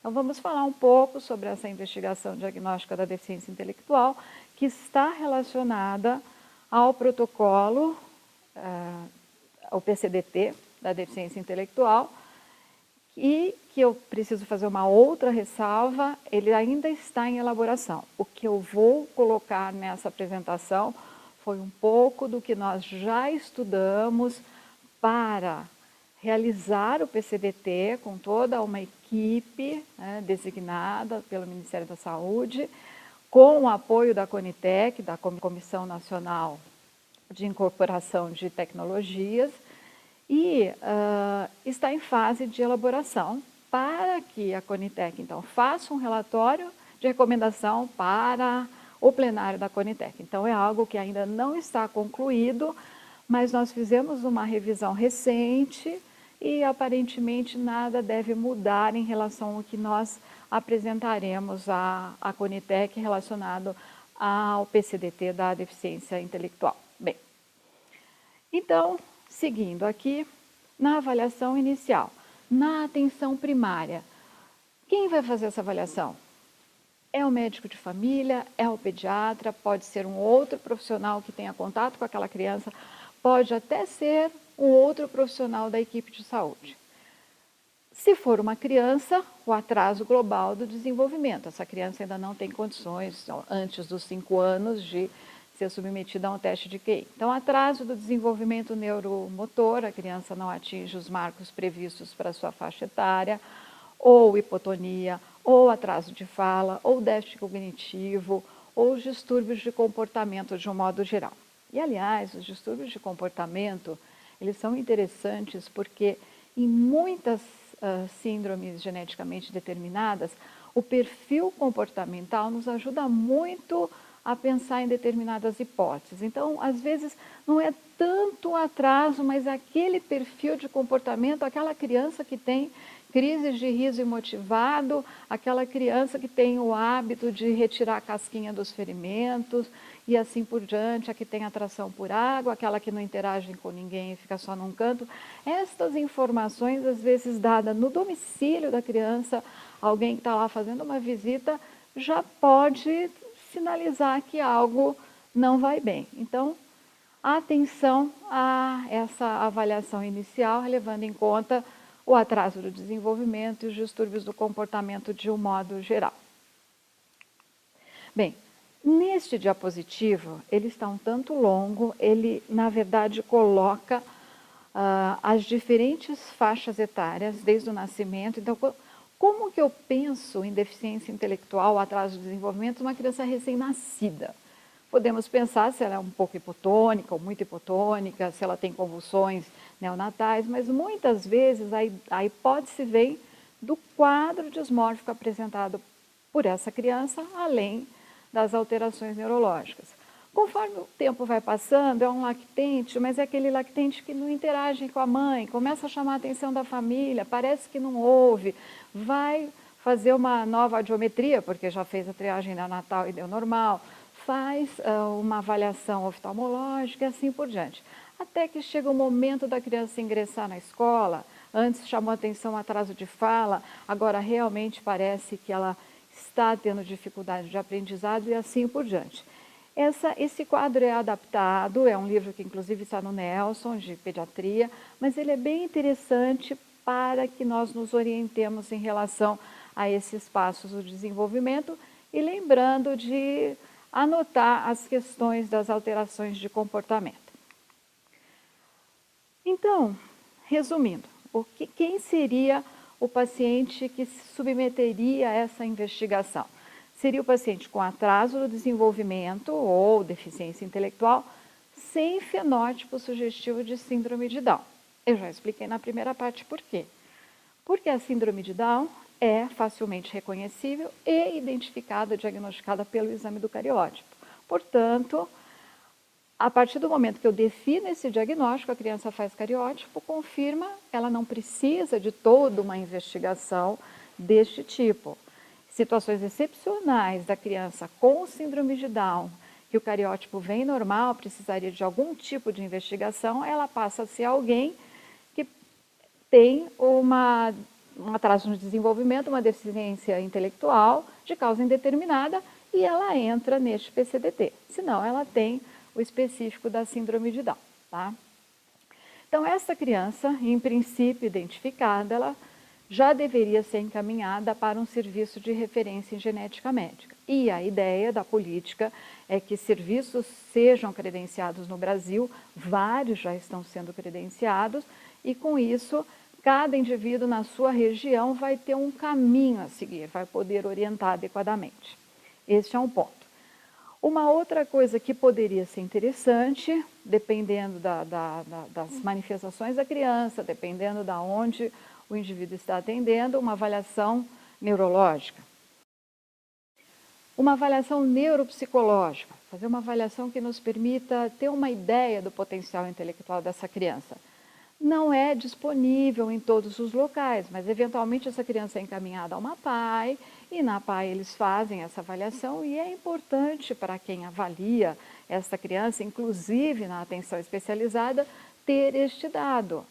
Então, vamos falar um pouco sobre essa investigação diagnóstica da deficiência intelectual, que está relacionada ao protocolo, ao PCDT, da deficiência intelectual, e que eu preciso fazer uma outra ressalva, ele ainda está em elaboração. O que eu vou colocar nessa apresentação foi um pouco do que nós já estudamos para realizar o PCDT com toda uma equipe designada pelo Ministério da Saúde, com o apoio da Conitec, da Comissão Nacional de Incorporação de Tecnologias, e está em fase de elaboração para que a Conitec, então, faça um relatório de recomendação para o plenário da Conitec. Então, é algo que ainda não está concluído, mas nós fizemos uma revisão recente e, aparentemente, nada deve mudar em relação ao que nós apresentaremos à Conitec relacionado ao PCDT da deficiência intelectual. Bem, então, seguindo aqui, na avaliação inicial, na atenção primária, quem vai fazer essa avaliação? É o médico de família, é o pediatra, pode ser um outro profissional que tenha contato com aquela criança, pode até ser um outro profissional da equipe de saúde. Se for uma criança, o atraso global do desenvolvimento. Essa criança ainda não tem condições, antes dos 5 anos, de ser submetida a um teste de QI. Então, atraso do desenvolvimento neuromotor, a criança não atinge os marcos previstos para a sua faixa etária, ou hipotonia, ou atraso de fala, ou déficit cognitivo, ou os distúrbios de comportamento de um modo geral. E, aliás, os distúrbios de comportamento, eles são interessantes porque em muitas síndromes geneticamente determinadas, o perfil comportamental nos ajuda muito a pensar em determinadas hipóteses. Então, às vezes, não é tanto o atraso, mas aquele perfil de comportamento, aquela criança que tem crises de riso imotivado, aquela criança que tem o hábito de retirar a casquinha dos ferimentos e assim por diante, a que tem atração por água, aquela que não interage com ninguém e fica só num canto. Estas informações, às vezes dadas no domicílio da criança, alguém que está lá fazendo uma visita, já pode sinalizar que algo não vai bem. Então, atenção a essa avaliação inicial, levando em conta o atraso do desenvolvimento e os distúrbios do comportamento de um modo geral. Bem, neste diapositivo, ele está um tanto longo, ele, na verdade, coloca as diferentes faixas etárias desde o nascimento. Então, como que eu penso em deficiência intelectual, atraso do desenvolvimento, uma criança recém-nascida? Podemos pensar se ela é um pouco hipotônica ou muito hipotônica, se ela tem convulsões neonatais, mas muitas vezes a hipótese vem do quadro dismórfico apresentado por essa criança, além das alterações neurológicas. Conforme o tempo vai passando, é um lactente, mas é aquele lactente que não interage com a mãe, começa a chamar a atenção da família, parece que não ouve, vai fazer uma nova audiometria, porque já fez a triagem neonatal e deu normal, faz uma avaliação oftalmológica e assim por diante. Até que chega o momento da criança ingressar na escola, antes chamou atenção atraso de fala, agora realmente parece que ela está tendo dificuldade de aprendizado e assim por diante. Esse quadro é adaptado, é um livro que inclusive está no Nelson, de pediatria, mas ele é bem interessante para que nós nos orientemos em relação a esses passos do desenvolvimento e lembrando de anotar as questões das alterações de comportamento. Então, resumindo, quem seria o paciente que se submeteria a essa investigação? Seria o paciente com atraso do desenvolvimento ou deficiência intelectual sem fenótipo sugestivo de síndrome de Down. Eu já expliquei na primeira parte por quê. Porque a síndrome de Down é facilmente reconhecível e identificada, diagnosticada pelo exame do cariótipo. Portanto, a partir do momento que eu defino esse diagnóstico, a criança faz cariótipo, confirma, ela não precisa de toda uma investigação deste tipo. Situações excepcionais da criança com síndrome de Down, que o cariótipo vem normal, precisaria de algum tipo de investigação, ela passa a ser alguém que tem um atraso no desenvolvimento, uma deficiência intelectual de causa indeterminada e ela entra neste PCDT. Senão, ela tem o específico da síndrome de Down. Tá? Então, essa criança, em princípio identificada, ela já deveria ser encaminhada para um serviço de referência em genética médica. E a ideia da política é que serviços sejam credenciados no Brasil, vários já estão sendo credenciados, e com isso, cada indivíduo na sua região vai ter um caminho a seguir, vai poder orientar adequadamente. Este é um ponto. Uma outra coisa que poderia ser interessante, dependendo das manifestações da criança, dependendo de onde o indivíduo está atendendo, uma avaliação neurológica. Uma avaliação neuropsicológica, fazer uma avaliação que nos permita ter uma ideia do potencial intelectual dessa criança. Não é disponível em todos os locais, mas eventualmente essa criança é encaminhada a uma PAI e na PAI eles fazem essa avaliação e é importante para quem avalia essa criança, inclusive na atenção especializada, ter este dado,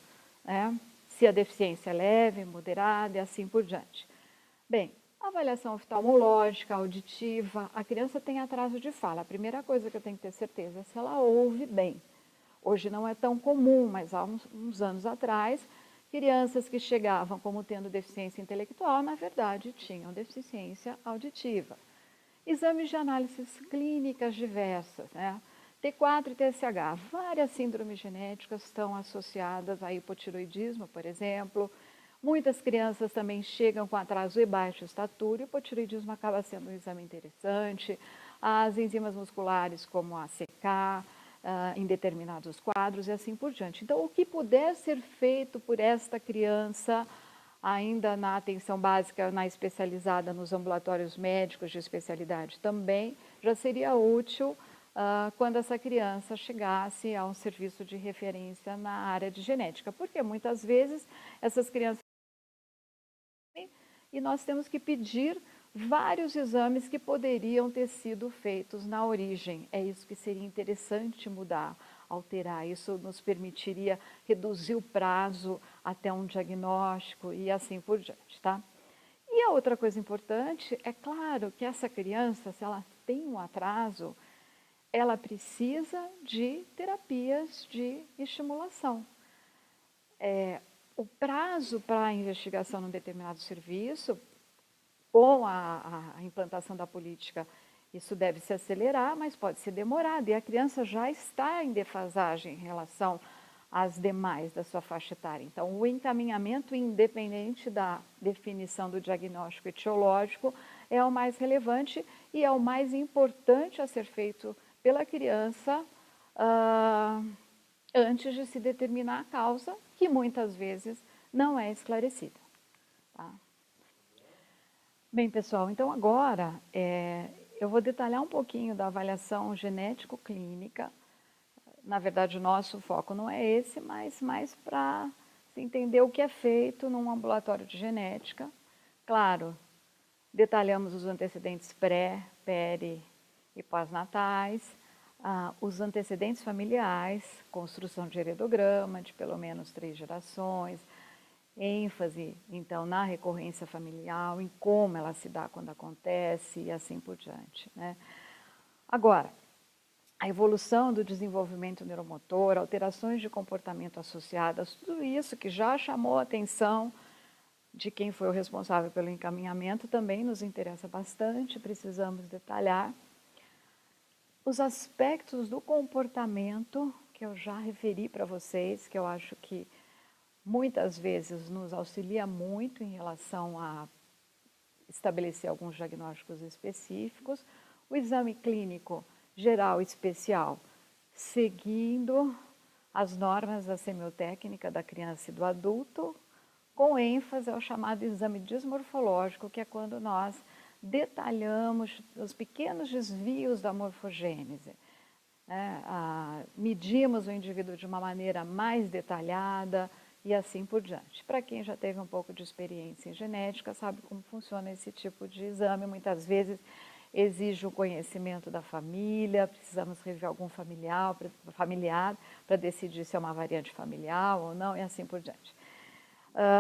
né? Se a deficiência é leve, moderada e assim por diante. Bem, avaliação oftalmológica, auditiva, a criança tem atraso de fala. A primeira coisa que eu tenho que ter certeza é se ela ouve bem. Hoje não é tão comum, mas há uns anos atrás, crianças que chegavam como tendo deficiência intelectual, na verdade, tinham deficiência auditiva. Exames de análises clínicas diversas, né? T4 e TSH, várias síndromes genéticas estão associadas a hipotiroidismo, por exemplo. Muitas crianças também chegam com atraso e baixa estatura, e o hipotiroidismo acaba sendo um exame interessante. As enzimas musculares, como a CK, em determinados quadros e assim por diante. Então, o que puder ser feito por esta criança, ainda na atenção básica, na especializada, nos ambulatórios médicos de especialidade também, já seria útil quando essa criança chegasse a um serviço de referência na área de genética, porque muitas vezes essas crianças e nós temos que pedir vários exames que poderiam ter sido feitos na origem. É isso que seria interessante mudar, alterar. Isso nos permitiria reduzir o prazo até um diagnóstico e assim por diante, tá? E a outra coisa importante, é claro que essa criança, se ela tem um atraso, ela precisa de terapias de estimulação. O prazo para a investigação num determinado serviço, com a implantação da política, isso deve se acelerar, mas pode ser demorado. E a criança já está em defasagem em relação às demais da sua faixa etária. Então, o encaminhamento, independente da definição do diagnóstico etiológico, é o mais relevante e é o mais importante a ser feito pela criança antes de se determinar a causa, que muitas vezes não é esclarecida. Tá? Bem, pessoal, então agora eu vou detalhar um pouquinho da avaliação genético-clínica. Na verdade, o nosso foco não é esse, mas mais para entender o que é feito num ambulatório de genética. Claro, detalhamos os antecedentes pré, peri e pós-natais, os antecedentes familiares, construção de heredograma de pelo menos 3 gerações, ênfase, então, na recorrência familiar, em como ela se dá quando acontece e assim por diante, né? Agora, a evolução do desenvolvimento neuromotor, alterações de comportamento associadas, tudo isso que já chamou a atenção de quem foi o responsável pelo encaminhamento também nos interessa bastante, precisamos detalhar. Os aspectos do comportamento, que eu já referi para vocês, que eu acho que muitas vezes nos auxilia muito em relação a estabelecer alguns diagnósticos específicos. O exame clínico geral especial, seguindo as normas da semiotécnica da criança e do adulto, com ênfase ao chamado exame dismorfológico, que é quando nós detalhamos os pequenos desvios da morfogênese. Medimos o indivíduo de uma maneira mais detalhada e assim por diante. Para quem já teve um pouco de experiência em genética, sabe como funciona esse tipo de exame. Muitas vezes exige o conhecimento da família, precisamos rever algum familiar para decidir se é uma variante familiar ou não, e assim por diante.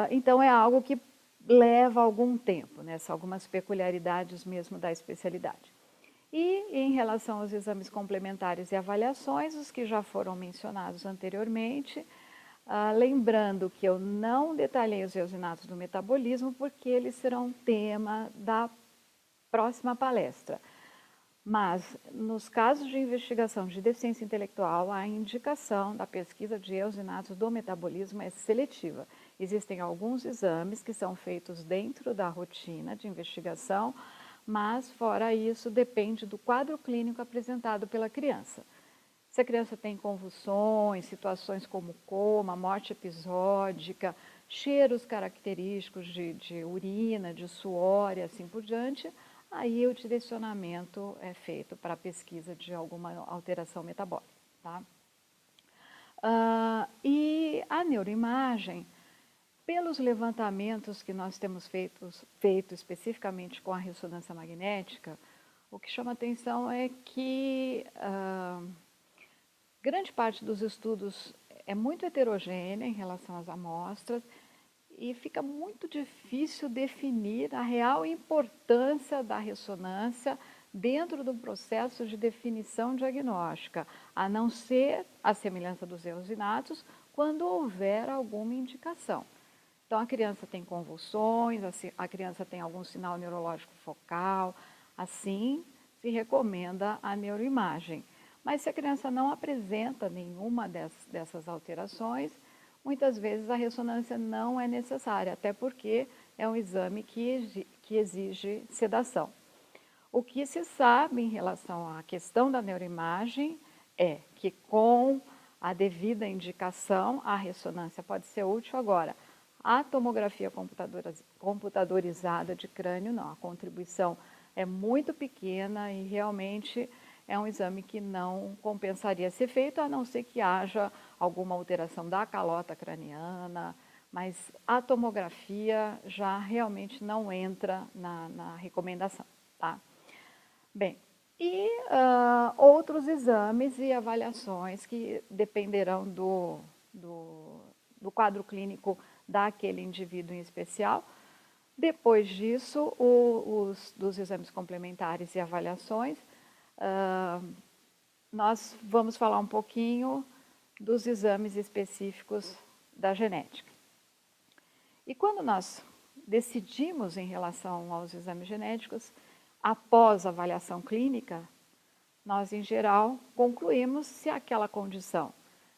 Então, é algo que leva algum tempo, né? São algumas peculiaridades mesmo da especialidade. E em relação aos exames complementares e avaliações, os que já foram mencionados anteriormente, lembrando que eu não detalhei os eosinatos do metabolismo, porque eles serão tema da próxima palestra. Mas, nos casos de investigação de deficiência intelectual, a indicação da pesquisa de eosinatos do metabolismo é seletiva. Existem alguns exames que são feitos dentro da rotina de investigação, mas, fora isso, depende do quadro clínico apresentado pela criança. Se a criança tem convulsões, situações como coma, morte episódica, cheiros característicos de urina, de suor e assim por diante, aí o direcionamento é feito para a pesquisa de alguma alteração metabólica. Tá? E a neuroimagem, pelos levantamentos que nós temos feito especificamente com a ressonância magnética, o que chama atenção é que grande parte dos estudos é muito heterogênea em relação às amostras e fica muito difícil definir a real importância da ressonância dentro do processo de definição diagnóstica, a não ser a semelhança dos eosinatos, quando houver alguma indicação. Então, a criança tem convulsões, a criança tem algum sinal neurológico focal, assim se recomenda a neuroimagem. Mas se a criança não apresenta nenhuma dessas alterações, muitas vezes a ressonância não é necessária, até porque é um exame que exige sedação. O que se sabe em relação à questão da neuroimagem é que com a devida indicação, a ressonância pode ser útil. Agora, a tomografia computadorizada de crânio, não, a contribuição é muito pequena e realmente é um exame que não compensaria ser feito, a não ser que haja alguma alteração da calota craniana, mas a tomografia já realmente não entra na recomendação. Tá? Bem, e outros exames e avaliações que dependerão do quadro clínico daquele indivíduo em especial. Depois disso, dos exames complementares e avaliações, nós vamos falar um pouquinho dos exames específicos da genética. E quando nós decidimos em relação aos exames genéticos, após a avaliação clínica, nós, em geral, concluímos se aquela condição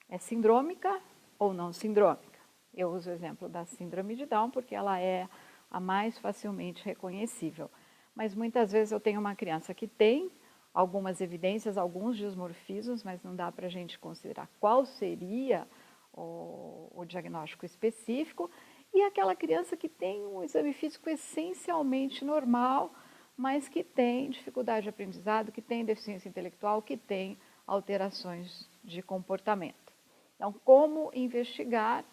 é sindrômica ou não sindrômica. Eu uso o exemplo da síndrome de Down porque ela é a mais facilmente reconhecível. Mas muitas vezes eu tenho uma criança que tem algumas evidências, alguns dismorfismos, mas não dá para a gente considerar qual seria o diagnóstico específico. e aquela criança que tem um exame físico essencialmente normal, mas que tem dificuldade de aprendizado, que tem deficiência intelectual, que tem alterações de comportamento. Então, como investigar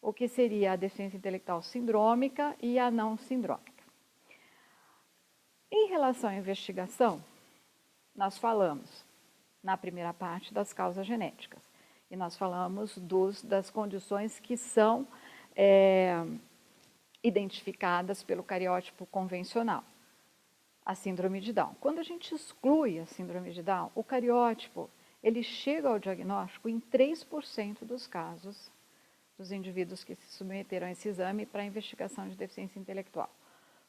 o que seria a deficiência intelectual sindrômica e a não sindrômica? Em relação à investigação, nós falamos na primeira parte das causas genéticas e nós falamos das condições que são identificadas pelo cariótipo convencional, a síndrome de Down. Quando a gente exclui a síndrome de Down, o cariótipo ele chega ao diagnóstico em 3% dos casos dos indivíduos que se submeteram a esse exame para investigação de deficiência intelectual.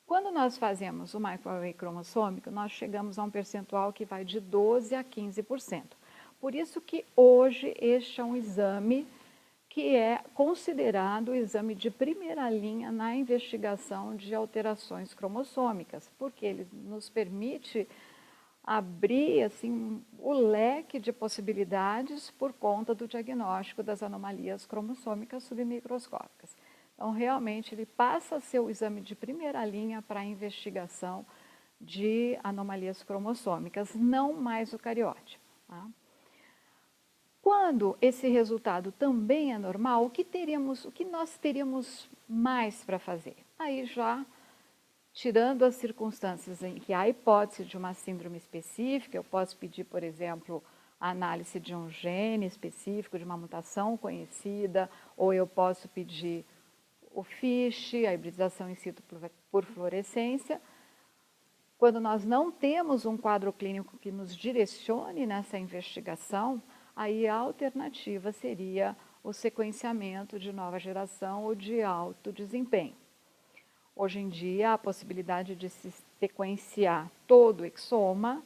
Quando nós fazemos o microarray cromossômico, nós chegamos a um percentual que vai de 12% a 15%. Por isso que hoje este é um exame que é considerado o exame de primeira linha na investigação de alterações cromossômicas, porque ele nos permite abrir assim, o leque de possibilidades por conta do diagnóstico das anomalias cromossômicas submicroscópicas. Então, realmente, ele passa a ser o exame de primeira linha para a investigação de anomalias cromossômicas, não mais o cariótipo. Tá? Quando esse resultado também é normal, o que nós teríamos mais para fazer? Aí já, tirando as circunstâncias em que há a hipótese de uma síndrome específica, eu posso pedir, por exemplo, a análise de um gene específico, de uma mutação conhecida, ou eu posso pedir o FISH, a hibridização in situ por fluorescência. Quando nós não temos um quadro clínico que nos direcione nessa investigação, aí a alternativa seria o sequenciamento de nova geração ou de alto desempenho. Hoje em dia, a possibilidade de se sequenciar todo o exoma,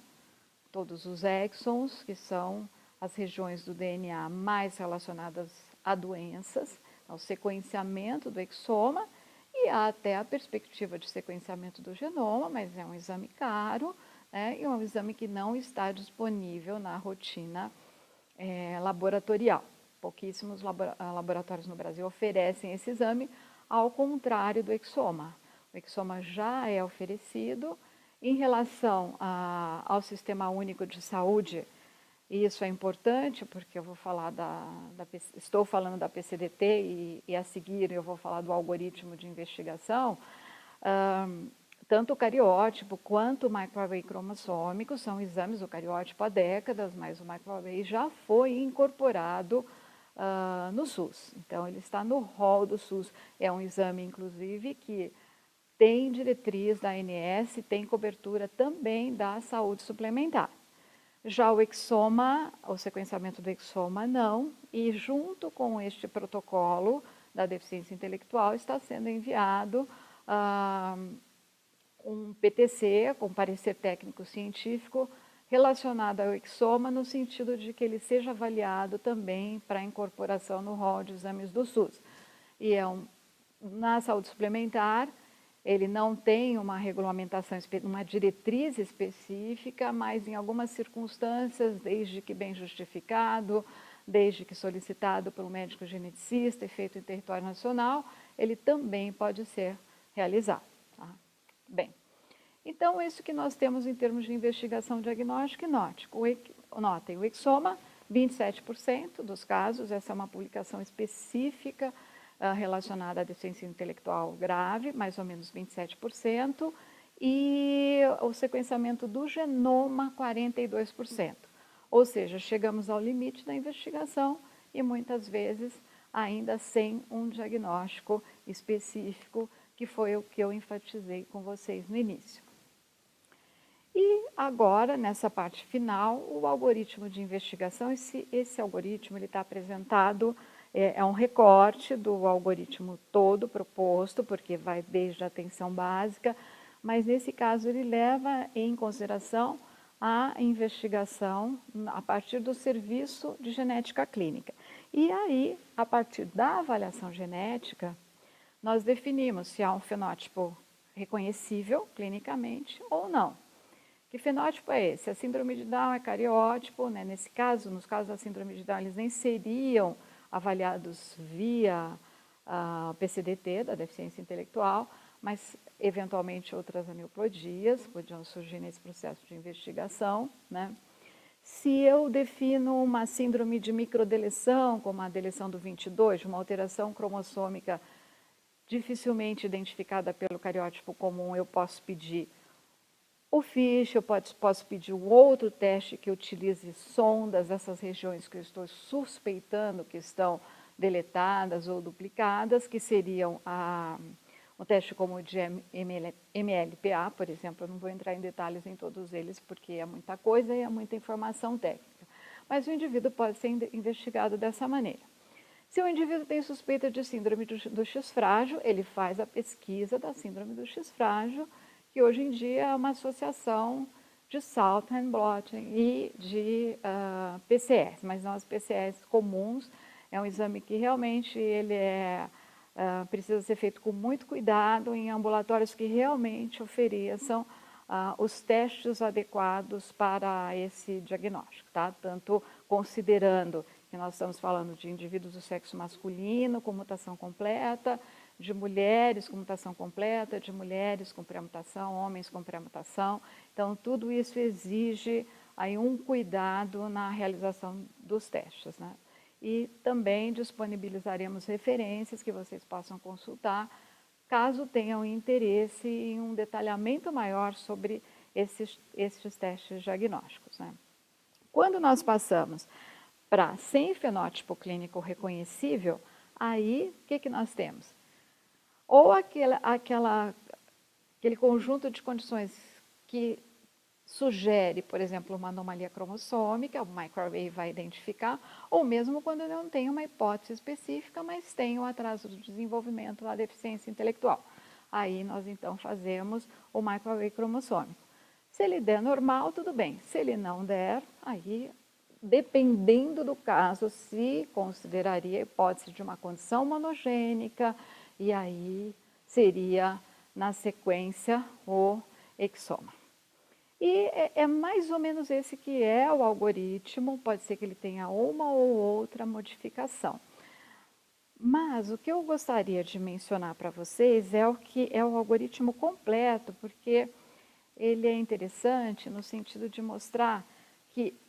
todos os exons, que são as regiões do DNA mais relacionadas a doenças, o sequenciamento do exoma, e há até a perspectiva de sequenciamento do genoma, mas é um exame caro, né, e é um exame que não está disponível na rotina laboratorial. Pouquíssimos laboratórios no Brasil oferecem esse exame, ao contrário do exoma. O exoma já é oferecido. Em relação ao Sistema Único de Saúde, e isso é importante porque eu vou falar estou falando da PCDT e a seguir eu vou falar do algoritmo de investigação. Tanto o cariótipo quanto o microarray cromossômico são exames do cariótipo há décadas, mas o microarray já foi incorporado no SUS. Então, ele está no rol do SUS. É um exame, inclusive, que tem diretriz da ANS, tem cobertura também da saúde suplementar. Já o exoma, o sequenciamento do exoma, não, e junto com este protocolo da deficiência intelectual está sendo enviado um PTC, com parecer técnico científico, relacionado ao exoma, no sentido de que ele seja avaliado também para incorporação no rol de exames do SUS. E na saúde suplementar, ele não tem uma regulamentação, uma diretriz específica, mas em algumas circunstâncias, desde que bem justificado, desde que solicitado pelo médico geneticista e feito em território nacional, ele também pode ser realizado. Tá? Bem, então isso que nós temos em termos de investigação diagnóstica e notem, o exoma, 27% dos casos, essa é uma publicação específica relacionada à deficiência intelectual grave, mais ou menos 27%, e o sequenciamento do genoma, 42%. Ou seja, chegamos ao limite da investigação e muitas vezes ainda sem um diagnóstico específico, que foi o que eu enfatizei com vocês no início. E agora, nessa parte final, o algoritmo de investigação, esse algoritmo está apresentado, é um recorte do algoritmo todo proposto, porque vai desde a atenção básica, mas nesse caso ele leva em consideração a investigação a partir do serviço de genética clínica. E aí, a partir da avaliação genética, nós definimos se há um fenótipo reconhecível clinicamente ou não. Que fenótipo é esse? A síndrome de Down é cariótipo, né? Nos casos da síndrome de Down, eles nem seriam avaliados via PCDT, da deficiência intelectual, mas eventualmente outras aneuploidias podiam surgir nesse processo de investigação, né? Se eu defino uma síndrome de microdeleção, como a deleção do 22, uma alteração cromossômica dificilmente identificada pelo cariótipo comum, eu posso pedir o FISH, eu posso pedir um outro teste que utilize sondas dessas regiões que eu estou suspeitando que estão deletadas ou duplicadas, que seriam um teste como o de MLPA, por exemplo. Eu não vou entrar em detalhes em todos eles, porque é muita coisa e é muita informação técnica. Mas o indivíduo pode ser investigado dessa maneira. Se o indivíduo tem suspeita de síndrome do X frágil, ele faz a pesquisa da síndrome do X frágil, que hoje em dia é uma associação de Southern blotting e de PCS, mas não as PCS comuns. É um exame que realmente ele precisa ser feito com muito cuidado em ambulatórios que realmente ofereçam os testes adequados para esse diagnóstico, tá? Tanto considerando que nós estamos falando de indivíduos do sexo masculino com mutação completa, de mulheres com mutação completa, de mulheres com pré-mutação, homens com pré-mutação. Então, tudo isso exige aí um cuidado na realização dos testes, né? E também disponibilizaremos referências que vocês possam consultar, caso tenham interesse em um detalhamento maior sobre esses testes diagnósticos, né? Quando nós passamos para sem fenótipo clínico reconhecível, aí o que nós temos? Ou aquele conjunto de condições que sugere, por exemplo, uma anomalia cromossômica, o microarray vai identificar, ou mesmo quando não tem uma hipótese específica, mas tem um atraso do desenvolvimento, uma deficiência intelectual. Aí nós então fazemos o microarray cromossômico. Se ele der normal, tudo bem. Se ele não der, aí, dependendo do caso, se consideraria a hipótese de uma condição monogênica, e aí seria, na sequência, o exoma. E é mais ou menos esse que é o algoritmo, pode ser que ele tenha uma ou outra modificação. Mas o que eu gostaria de mencionar para vocês é o que é o algoritmo completo, porque ele é interessante no sentido de mostrar que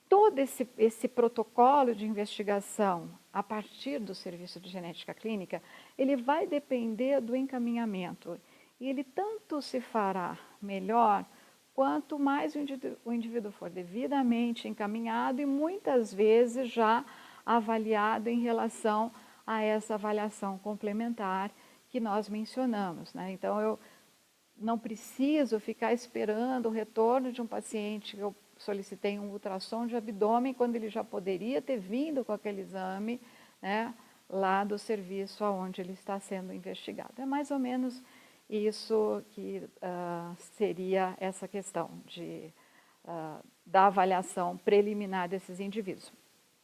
todo esse protocolo de investigação a partir do serviço de genética clínica, ele vai depender do encaminhamento. E ele tanto se fará melhor quanto mais o indivíduo for devidamente encaminhado e muitas vezes já avaliado em relação a essa avaliação complementar que nós mencionamos, né? Então, eu não preciso ficar esperando o retorno de um paciente que eu solicitei um ultrassom de abdômen quando ele já poderia ter vindo com aquele exame, né, lá do serviço onde ele está sendo investigado. É mais ou menos isso que seria essa questão da avaliação preliminar desses indivíduos.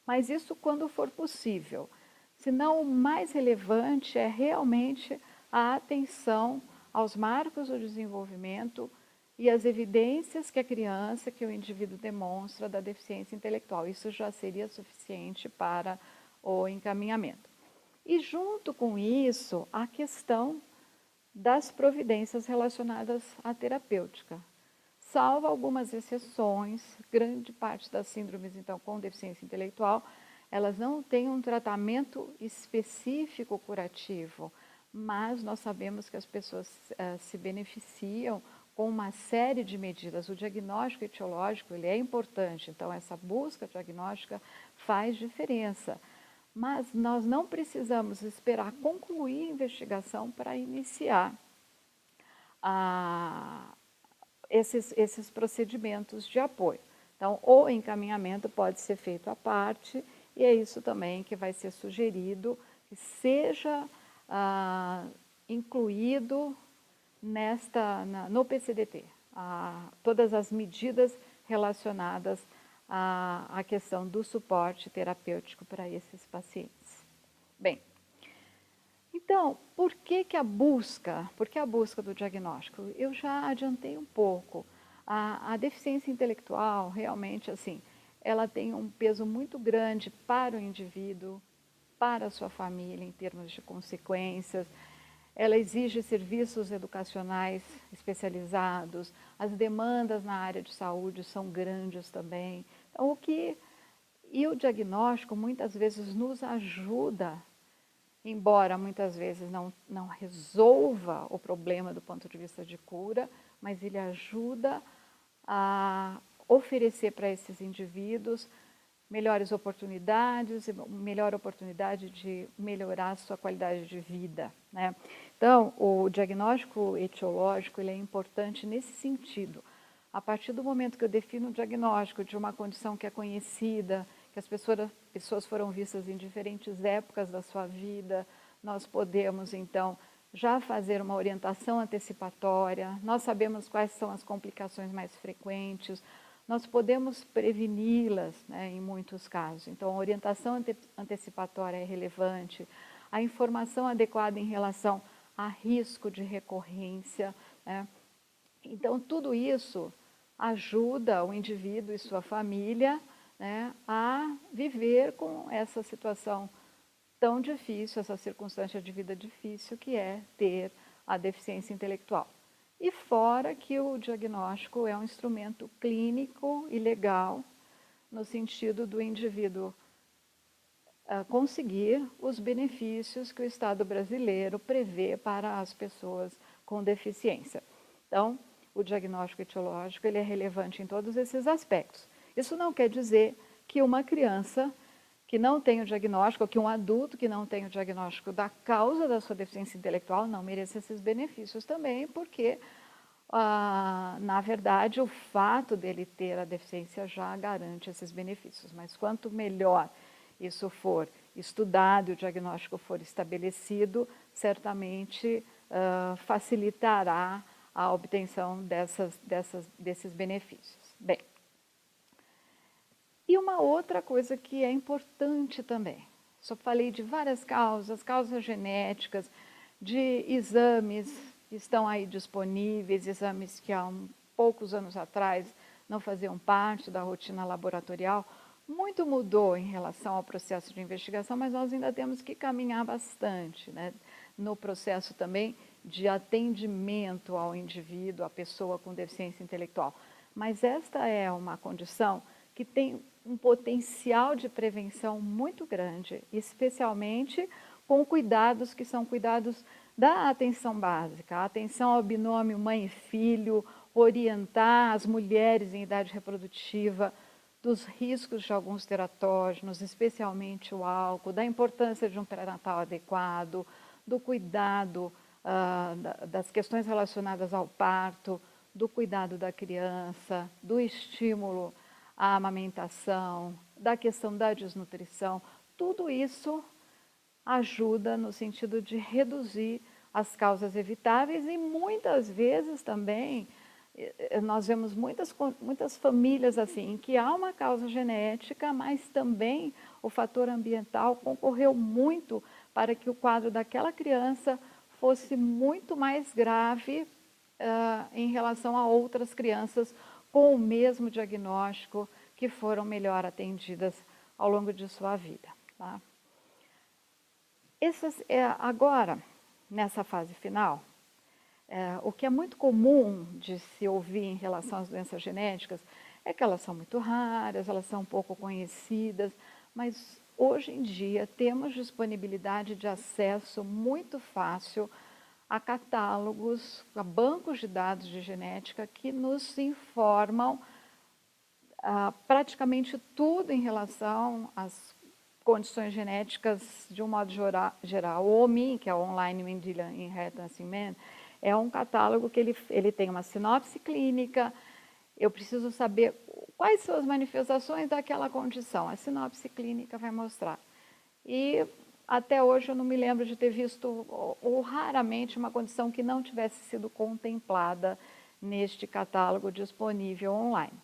Mas isso quando for possível. Senão, o mais relevante é realmente a atenção aos marcos do desenvolvimento e as evidências que a criança, que o indivíduo demonstra da deficiência intelectual. Isso já seria suficiente para o encaminhamento. E junto com isso, a questão das providências relacionadas à terapêutica. Salvo algumas exceções, grande parte das síndromes, então, com deficiência intelectual, elas não têm um tratamento específico curativo, mas nós sabemos que as pessoas se beneficiam com uma série de medidas. O diagnóstico etiológico ele é importante, então essa busca diagnóstica faz diferença. Mas nós não precisamos esperar concluir a investigação para iniciar esses procedimentos de apoio. Então, o encaminhamento pode ser feito à parte, e é isso também que vai ser sugerido, que seja incluído no PCDT, todas as medidas relacionadas à questão do suporte terapêutico para esses pacientes. Bem, então, por que a busca do diagnóstico? Eu já adiantei um pouco. A deficiência intelectual, realmente, assim, ela tem um peso muito grande para o indivíduo para a sua família em termos de consequências. Ela exige serviços educacionais especializados, as demandas na área de saúde são grandes também. Então, e o diagnóstico muitas vezes nos ajuda, embora muitas vezes não resolva o problema do ponto de vista de cura, mas ele ajuda a oferecer para esses indivíduos melhores oportunidades, melhor oportunidade de melhorar a sua qualidade de vida, né? Então, o diagnóstico etiológico ele é importante nesse sentido. A partir do momento que eu defino o diagnóstico de uma condição que é conhecida, que as pessoas foram vistas em diferentes épocas da sua vida, nós podemos, então, já fazer uma orientação antecipatória, nós sabemos quais são as complicações mais frequentes, nós podemos preveni-las, né, em muitos casos. Então, a orientação antecipatória é relevante, a informação adequada em relação a risco de recorrência, né? Então, tudo isso ajuda o indivíduo e sua família, né, a viver com essa situação tão difícil, essa circunstância de vida difícil que é ter a deficiência intelectual. E fora que o diagnóstico é um instrumento clínico e legal, no sentido do indivíduo conseguir os benefícios que o Estado brasileiro prevê para as pessoas com deficiência. Então, o diagnóstico etiológico ele é relevante em todos esses aspectos. Isso não quer dizer que uma criança que não tem o diagnóstico, ou que um adulto que não tem o diagnóstico da causa da sua deficiência intelectual não mereça esses benefícios também, porque, na verdade, o fato dele ter a deficiência já garante esses benefícios. Mas quanto melhor isso for estudado e o diagnóstico for estabelecido, certamente facilitará a obtenção desses benefícios. Bem, e uma outra coisa que é importante também, só falei de várias causas genéticas, de exames que estão aí disponíveis, exames que há poucos anos atrás não faziam parte da rotina laboratorial. Muito mudou em relação ao processo de investigação, mas nós ainda temos que caminhar bastante, né, no processo também de atendimento ao indivíduo, à pessoa com deficiência intelectual. Mas esta é uma condição que tem um potencial de prevenção muito grande, especialmente com cuidados que são cuidados da atenção básica, a atenção ao binômio mãe e filho, orientar as mulheres em idade reprodutiva dos riscos de alguns teratógenos, especialmente o álcool, da importância de um pré-natal adequado, do cuidado das questões relacionadas ao parto, do cuidado da criança, do estímulo à amamentação, da questão da desnutrição. Tudo isso ajuda no sentido de reduzir as causas evitáveis e muitas vezes também nós vemos muitas famílias assim, em que há uma causa genética, mas também o fator ambiental concorreu muito para que o quadro daquela criança fosse muito mais grave em relação a outras crianças com o mesmo diagnóstico que foram melhor atendidas ao longo de sua vida. Tá? Agora, nessa fase final, o que é muito comum de se ouvir em relação às doenças genéticas é que elas são muito raras, elas são pouco conhecidas, mas hoje em dia temos disponibilidade de acesso muito fácil a catálogos, a bancos de dados de genética que nos informam praticamente tudo em relação às condições genéticas de um modo geral. O OMIN, que é o Online Mendelian Inheritance in Men, é um catálogo que ele tem uma sinopse clínica. Eu preciso saber quais são as manifestações daquela condição. A sinopse clínica vai mostrar. E até hoje eu não me lembro de ter visto, ou raramente, uma condição que não tivesse sido contemplada neste catálogo disponível online.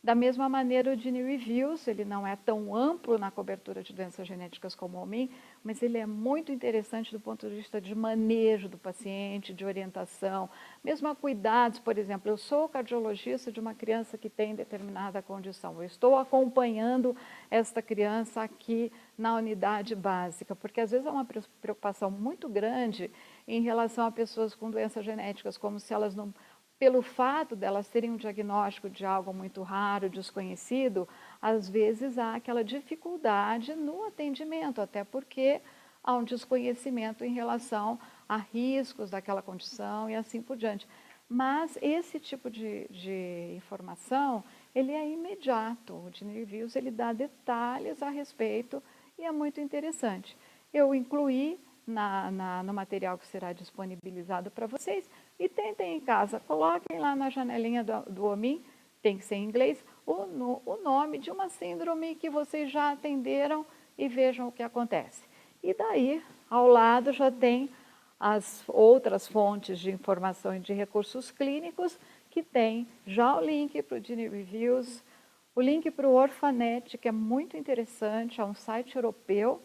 Da mesma maneira, o Gene Reviews, ele não é tão amplo na cobertura de doenças genéticas como o OMIM, mas ele é muito interessante do ponto de vista de manejo do paciente, de orientação, mesmo a cuidados. Por exemplo, eu sou cardiologista de uma criança que tem determinada condição, eu estou acompanhando esta criança aqui na unidade básica, porque às vezes é uma preocupação muito grande em relação a pessoas com doenças genéticas, como se elas não... Pelo fato delas terem um diagnóstico de algo muito raro, desconhecido, às vezes há aquela dificuldade no atendimento, até porque há um desconhecimento em relação a riscos daquela condição e assim por diante. Mas esse tipo de informação, ele é imediato. O Gene Reviews, ele dá detalhes a respeito e é muito interessante. Eu incluí no material que será disponibilizado para vocês, e tentem em casa, coloquem lá na janelinha do OMIM, tem que ser em inglês, o nome de uma síndrome que vocês já atenderam e vejam o que acontece. E daí, ao lado, já tem as outras fontes de informação e de recursos clínicos, que tem já o link para o Gene Reviews, o link para o Orphanet, que é muito interessante, é um site europeu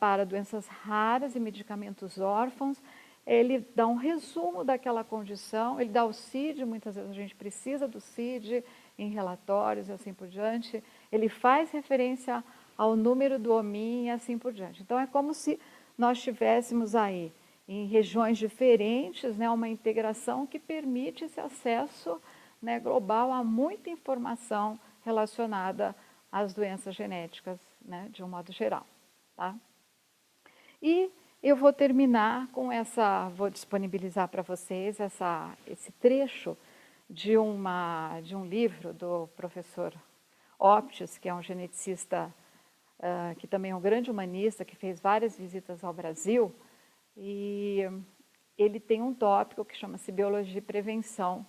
para doenças raras e medicamentos órfãos. Ele dá um resumo daquela condição, ele dá o CID, muitas vezes a gente precisa do CID em relatórios e assim por diante, ele faz referência ao número do OMIM e assim por diante. Então, é como se nós tivéssemos aí, em regiões diferentes, né, uma integração que permite esse acesso, né, global a muita informação relacionada às doenças genéticas, né, de um modo geral. Tá? E eu vou terminar com vou disponibilizar para vocês esse trecho de um livro do professor Optis, que é um geneticista, que também é um grande humanista, que fez várias visitas ao Brasil, e ele tem um tópico que chama-se Biologia e Prevenção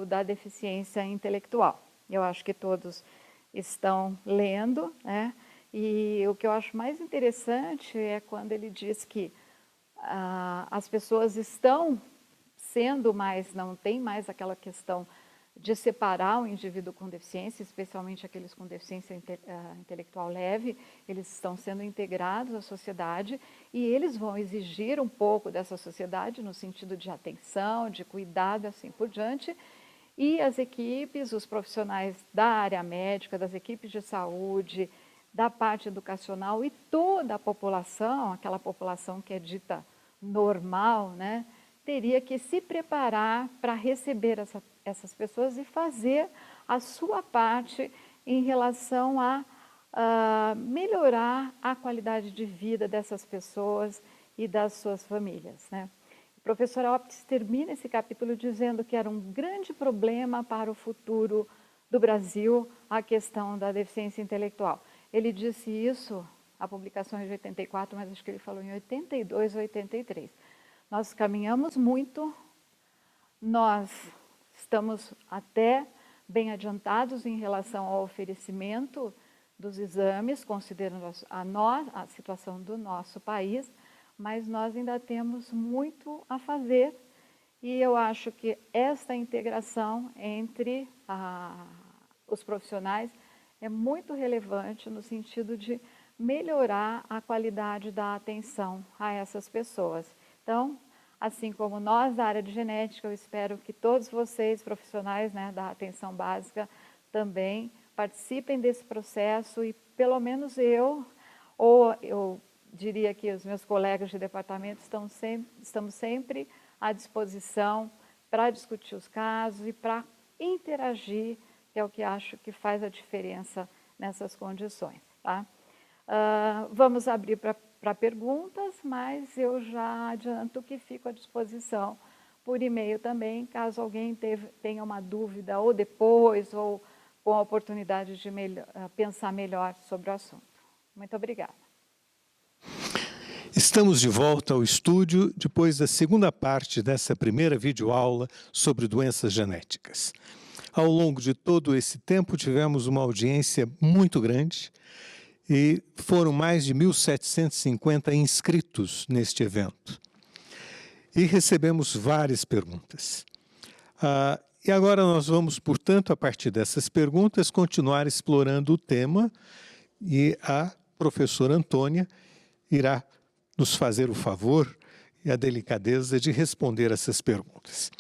da Deficiência Intelectual. Eu acho que todos estão lendo, né? E o que eu acho mais interessante é quando ele diz que as pessoas estão sendo mais, não tem mais aquela questão de separar o indivíduo com deficiência, especialmente aqueles com deficiência intelectual leve, eles estão sendo integrados à sociedade e eles vão exigir um pouco dessa sociedade no sentido de atenção, de cuidado, assim por diante. E as equipes, os profissionais da área médica, das equipes de saúde, da parte educacional e toda a população, aquela população que é dita normal, né, teria que se preparar para receber essas pessoas e fazer a sua parte em relação a melhorar a qualidade de vida dessas pessoas e das suas famílias, né? O professor Optis termina esse capítulo dizendo que era um grande problema para o futuro do Brasil a questão da deficiência intelectual. Ele disse isso, a publicação é de 84, mas acho que ele falou em 82 ou 83. Nós caminhamos muito, nós estamos até bem adiantados em relação ao oferecimento dos exames, considerando a situação do nosso país, mas nós ainda temos muito a fazer e eu acho que esta integração entre os profissionais é muito relevante no sentido de melhorar a qualidade da atenção a essas pessoas. Então, assim como nós da área de genética, eu espero que todos vocês, profissionais, né, da atenção básica, também participem desse processo e pelo menos eu diria que os meus colegas de departamento estamos sempre à disposição para discutir os casos e para interagir, que é o que acho que faz a diferença nessas condições. Tá? Vamos abrir para perguntas, mas eu já adianto que fico à disposição por e-mail também, caso alguém tenha uma dúvida ou depois, ou com a oportunidade de pensar melhor sobre o assunto. Muito obrigada. Estamos de volta ao estúdio depois da segunda parte dessa primeira videoaula sobre doenças genéticas. Ao longo de todo esse tempo, tivemos uma audiência muito grande e foram mais de 1.750 inscritos neste evento. E recebemos várias perguntas. E agora nós vamos, portanto, a partir dessas perguntas, continuar explorando o tema e a professora Antônia irá nos fazer o favor e a delicadeza de responder essas perguntas.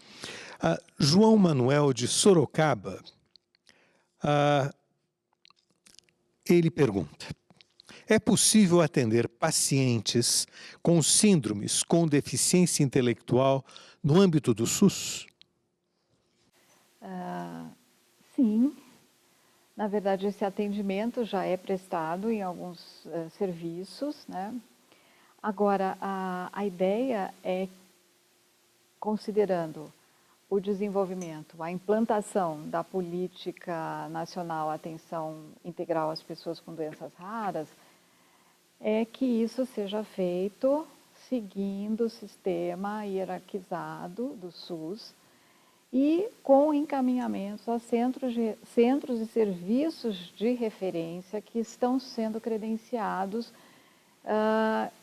João Manuel de Sorocaba, ele pergunta: é possível atender pacientes com síndromes com deficiência intelectual no âmbito do SUS? Sim. Na verdade, esse atendimento já é prestado em alguns serviços, né? Agora, a ideia é, considerando o desenvolvimento, a implantação da política nacional atenção integral às pessoas com doenças raras, é que isso seja feito seguindo o sistema hierarquizado do SUS e com encaminhamentos a centros e serviços de referência que estão sendo credenciados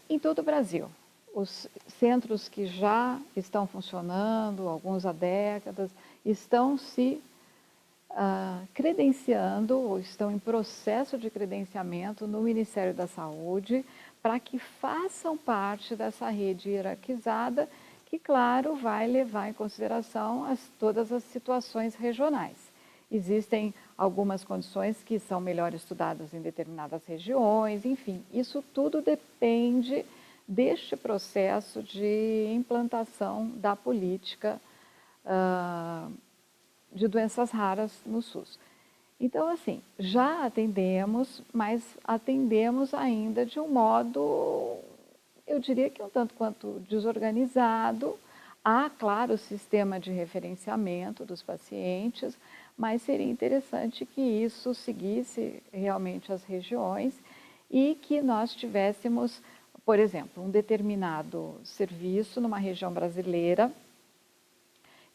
em todo o Brasil. Os centros que já estão funcionando, alguns há décadas, estão se credenciando ou estão em processo de credenciamento no Ministério da Saúde para que façam parte dessa rede hierarquizada que, claro, vai levar em consideração todas as situações regionais. Existem algumas condições que são melhor estudadas em determinadas regiões, enfim, isso tudo depende deste processo de implantação da política de doenças raras no SUS. Então, assim, já atendemos, mas atendemos ainda de um modo, eu diria que um tanto quanto desorganizado. Há, claro, o sistema de referenciamento dos pacientes, mas seria interessante que isso seguisse realmente as regiões e que nós tivéssemos, por exemplo, um determinado serviço numa região brasileira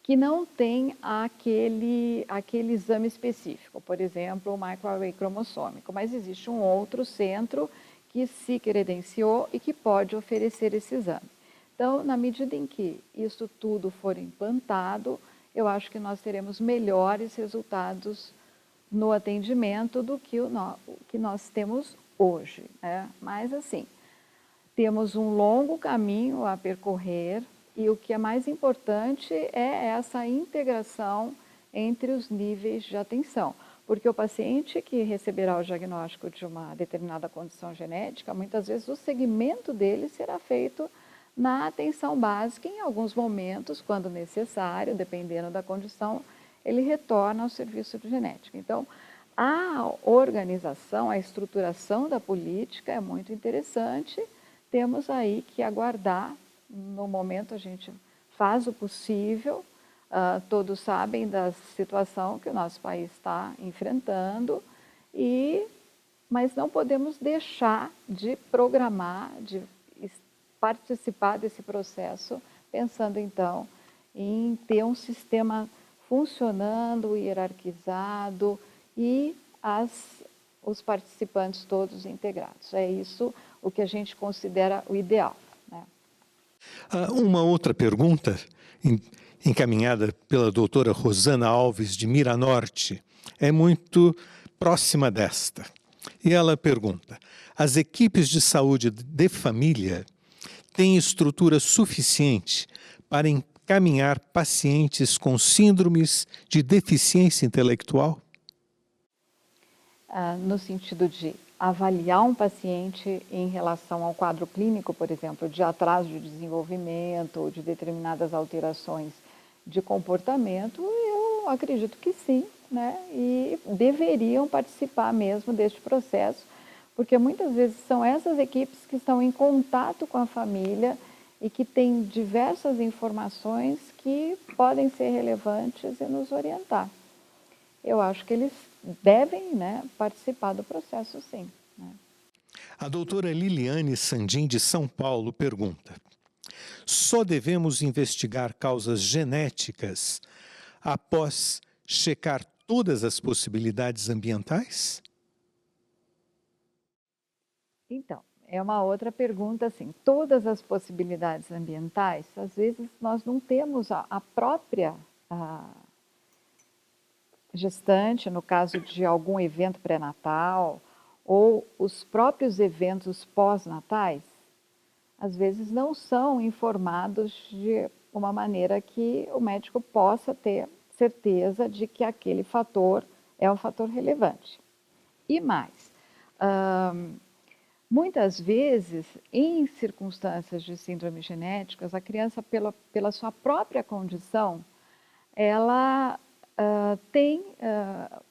que não tem aquele exame específico, por exemplo, o microarray cromossômico, mas existe um outro centro que se credenciou e que pode oferecer esse exame. Então, na medida em que isso tudo for implantado, eu acho que nós teremos melhores resultados no atendimento do que o que nós temos hoje, né? Mas, assim, temos um longo caminho a percorrer e o que é mais importante é essa integração entre os níveis de atenção. Porque o paciente que receberá o diagnóstico de uma determinada condição genética, muitas vezes o segmento dele será feito na atenção básica, em alguns momentos, quando necessário, dependendo da condição, ele retorna ao serviço de genética. Então, a organização, a estruturação da política é muito interessante. Temos aí que aguardar. No momento a gente faz o possível, todos sabem da situação que o nosso país está enfrentando, mas não podemos deixar de programar, de participar desse processo, pensando então em ter um sistema funcionando, hierarquizado e os participantes todos integrados. É isso o que a gente considera o ideal. Uma outra pergunta, encaminhada pela doutora Rosana Alves de Miranorte, é muito próxima desta. E ela pergunta: as equipes de saúde de família têm estrutura suficiente para encaminhar pacientes com síndromes de deficiência intelectual? No sentido de avaliar um paciente em relação ao quadro clínico, por exemplo, de atraso de desenvolvimento ou de determinadas alterações de comportamento, eu acredito que sim, né? E deveriam participar mesmo deste processo, porque muitas vezes são essas equipes que estão em contato com a família e que têm diversas informações que podem ser relevantes e nos orientar. Eu acho que eles devem, né, participar do processo, sim. Né? A doutora Liliane Sandim, de São Paulo, pergunta: só devemos investigar causas genéticas após checar todas as possibilidades ambientais? Então, é uma outra pergunta, assim, todas as possibilidades ambientais, às vezes nós não temos a própria gestante, no caso de algum evento pré-natal, ou os próprios eventos pós-natais, às vezes não são informados de uma maneira que o médico possa ter certeza de que aquele fator é um fator relevante. E mais, muitas vezes, em circunstâncias de síndrome genéticas, a criança, pela sua própria condição, ela tem,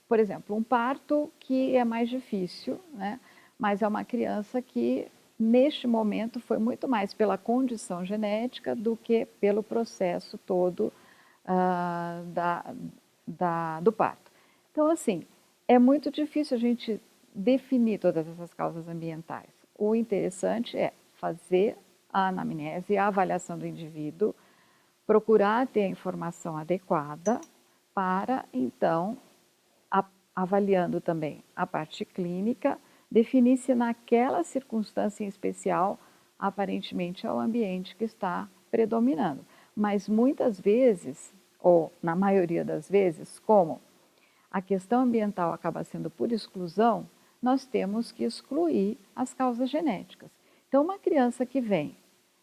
por exemplo, um parto que é mais difícil, né? Mas é uma criança que, neste momento, foi muito mais pela condição genética do que pelo processo todo do parto. Então, assim, é muito difícil a gente definir todas essas causas ambientais. O interessante é fazer a anamnese, a avaliação do indivíduo, procurar ter a informação adequada para, então, avaliando também a parte clínica, definir se naquela circunstância em especial, aparentemente é o ambiente que está predominando. Mas muitas vezes, ou na maioria das vezes, como a questão ambiental acaba sendo por exclusão, nós temos que excluir as causas genéticas. Então, uma criança que vem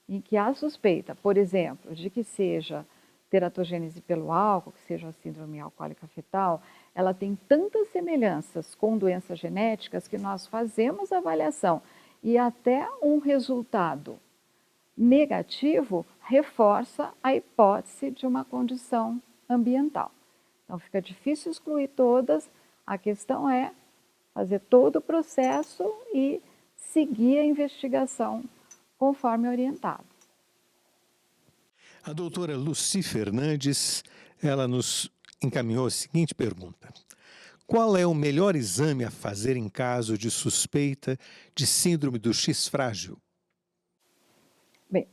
em que há suspeita, por exemplo, de que seja teratogênese pelo álcool, que seja a síndrome alcoólica fetal, ela tem tantas semelhanças com doenças genéticas que nós fazemos a avaliação e até um resultado negativo reforça a hipótese de uma condição ambiental. Então fica difícil excluir todas, a questão é fazer todo o processo e seguir a investigação conforme orientado. A doutora Lucy Fernandes, ela nos encaminhou a seguinte pergunta: qual é o melhor exame a fazer em caso de suspeita de síndrome do X frágil? Bem,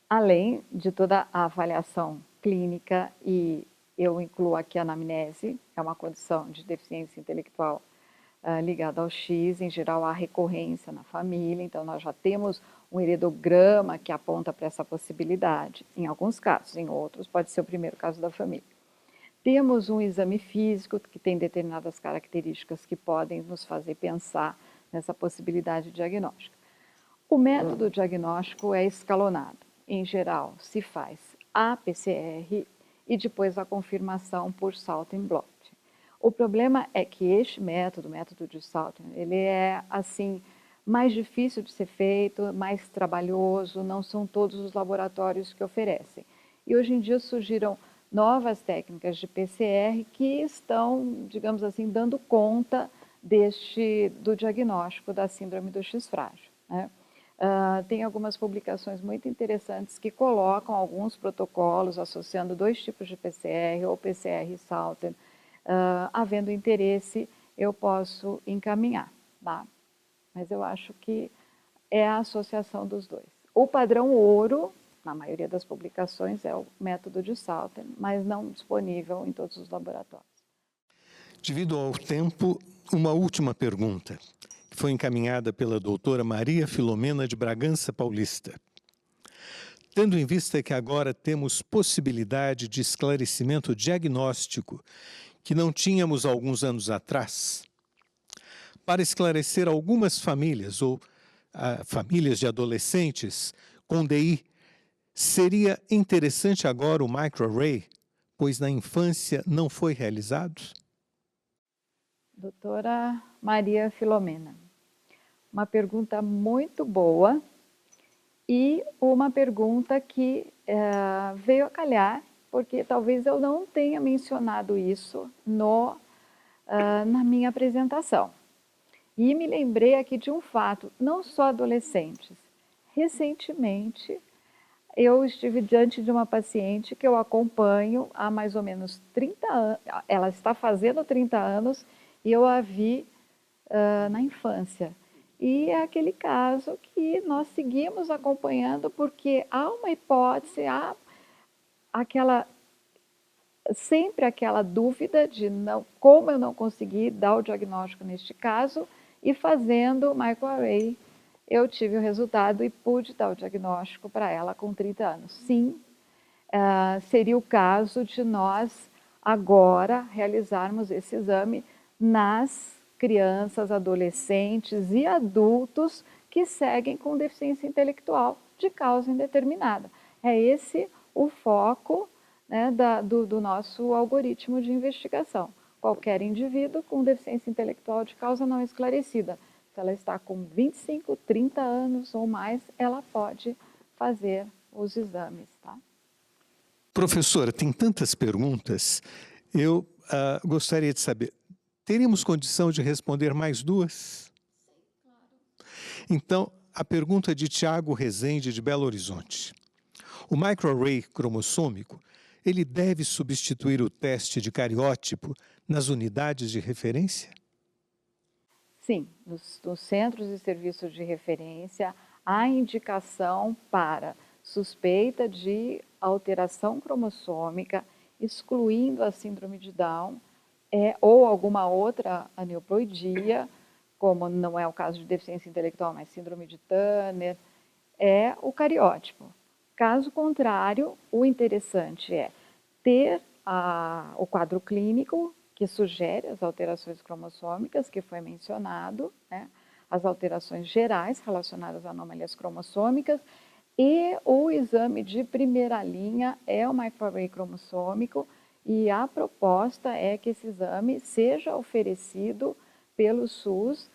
além de toda a avaliação clínica, e eu incluo aqui a anamnese, é uma condição de deficiência intelectual ligada ao X, em geral há recorrência na família, então nós já temos um heredograma que aponta para essa possibilidade, em alguns casos, em outros pode ser o primeiro caso da família. Temos um exame físico que tem determinadas características que podem nos fazer pensar nessa possibilidade diagnóstica. O método diagnóstico é escalonado. Em geral, se faz a PCR e depois a confirmação por Salten Blot. O problema é que este método, o método de Salten, ele é assim mais difícil de ser feito, mais trabalhoso, não são todos os laboratórios que oferecem. E hoje em dia surgiram novas técnicas de PCR que estão, digamos assim, dando conta do diagnóstico da síndrome do X frágil, né? Tem algumas publicações muito interessantes que colocam alguns protocolos associando dois tipos de PCR, ou PCR e Salten. Havendo interesse, eu posso encaminhar, tá? Mas eu acho que é a associação dos dois. O padrão ouro, na maioria das publicações, é o método de Salten, mas não disponível em todos os laboratórios. Devido ao tempo, uma última pergunta, que foi encaminhada pela doutora Maria Filomena de Bragança Paulista. Tendo em vista que agora temos possibilidade de esclarecimento diagnóstico que não tínhamos alguns anos atrás, para esclarecer algumas famílias ou famílias de adolescentes com DI, seria interessante agora o microarray, pois na infância não foi realizado? Doutora Maria Filomena, uma pergunta muito boa e uma pergunta que veio a calhar, porque talvez eu não tenha mencionado isso na minha apresentação. E me lembrei aqui de um fato, não só adolescentes. Recentemente, eu estive diante de uma paciente que eu acompanho há mais ou menos 30 anos, ela está fazendo 30 anos e eu a vi na infância. E é aquele caso que nós seguimos acompanhando porque há uma hipótese, há sempre aquela dúvida de como eu não consegui dar o diagnóstico neste caso, e fazendo microarray, eu tive o resultado e pude dar o diagnóstico para ela com 30 anos. Sim, seria o caso de nós agora realizarmos esse exame nas crianças, adolescentes e adultos que seguem com deficiência intelectual de causa indeterminada. É esse o foco, né, do nosso algoritmo de investigação. Qualquer indivíduo com deficiência intelectual de causa não esclarecida, se ela está com 25, 30 anos ou mais, ela pode fazer os exames, tá? Professora, tem tantas perguntas. Eu gostaria de saber, teríamos condição de responder mais duas? Então, a pergunta de Tiago Rezende, de Belo Horizonte. O microarray cromossômico, ele deve substituir o teste de cariótipo nas unidades de referência? Sim, nos centros e serviços de referência, há indicação para suspeita de alteração cromossômica, excluindo a síndrome de Down, ou alguma outra aneuploidia, como não é o caso de deficiência intelectual, mas síndrome de Turner, é o cariótipo. Caso contrário, o interessante é ter o quadro clínico que sugere as alterações cromossômicas, que foi mencionado, né? As alterações gerais relacionadas a anomalias cromossômicas, e o exame de primeira linha é o microarray cromossômico, e a proposta é que esse exame seja oferecido pelo SUS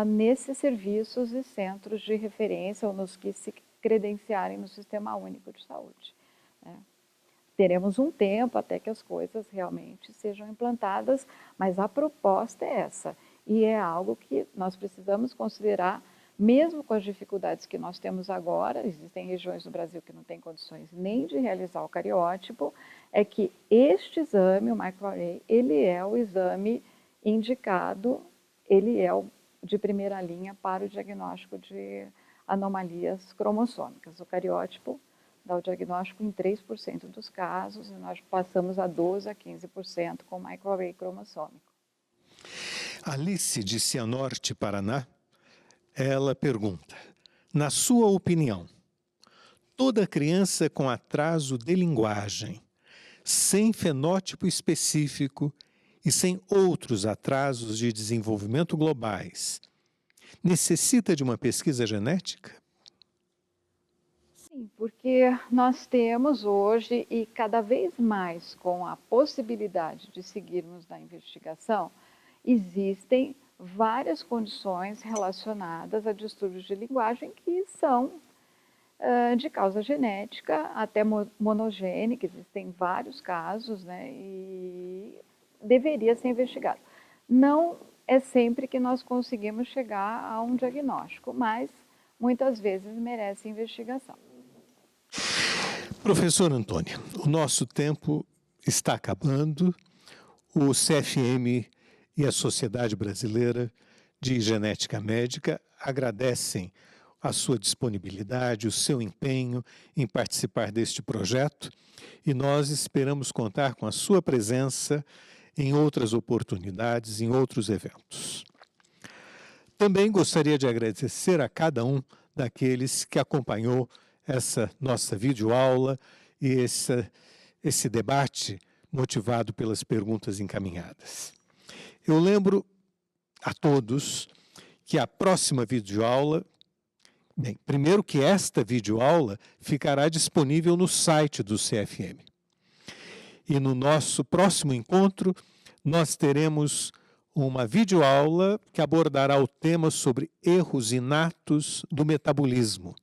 nesses serviços e centros de referência, ou nos que se credenciarem no Sistema Único de Saúde, né? Teremos um tempo até que as coisas realmente sejam implantadas, mas a proposta é essa, e é algo que nós precisamos considerar, mesmo com as dificuldades que nós temos agora. Existem regiões do Brasil que não têm condições nem de realizar o cariótipo, é que este exame, o microarray, ele é o exame indicado, ele é o de primeira linha para o diagnóstico de anomalias cromossômicas. O cariótipo dá o diagnóstico em 3% dos casos, e nós passamos a 12% a 15% com microarray cromossômico. Alice, de Cianorte, Paraná, ela pergunta, na sua opinião, toda criança com atraso de linguagem, sem fenótipo específico e sem outros atrasos de desenvolvimento globais, necessita de uma pesquisa genética? Sim, porque nós temos hoje, e cada vez mais com a possibilidade de seguirmos na investigação, existem várias condições relacionadas a distúrbios de linguagem que são de causa genética, até monogênica, existem vários casos, né, e deveria ser investigado. Não é sempre que nós conseguimos chegar a um diagnóstico, mas muitas vezes merece investigação. Professor Antônio, o nosso tempo está acabando. O CFM e a Sociedade Brasileira de Genética Médica agradecem a sua disponibilidade, o seu empenho em participar deste projeto, e nós esperamos contar com a sua presença em outras oportunidades, em outros eventos. Também gostaria de agradecer a cada um daqueles que acompanhou essa nossa videoaula e esse debate motivado pelas perguntas encaminhadas. Eu lembro a todos que a próxima videoaula, primeiro que esta videoaula ficará disponível no site do CFM. E no nosso próximo encontro, nós teremos uma videoaula que abordará o tema sobre erros inatos do metabolismo.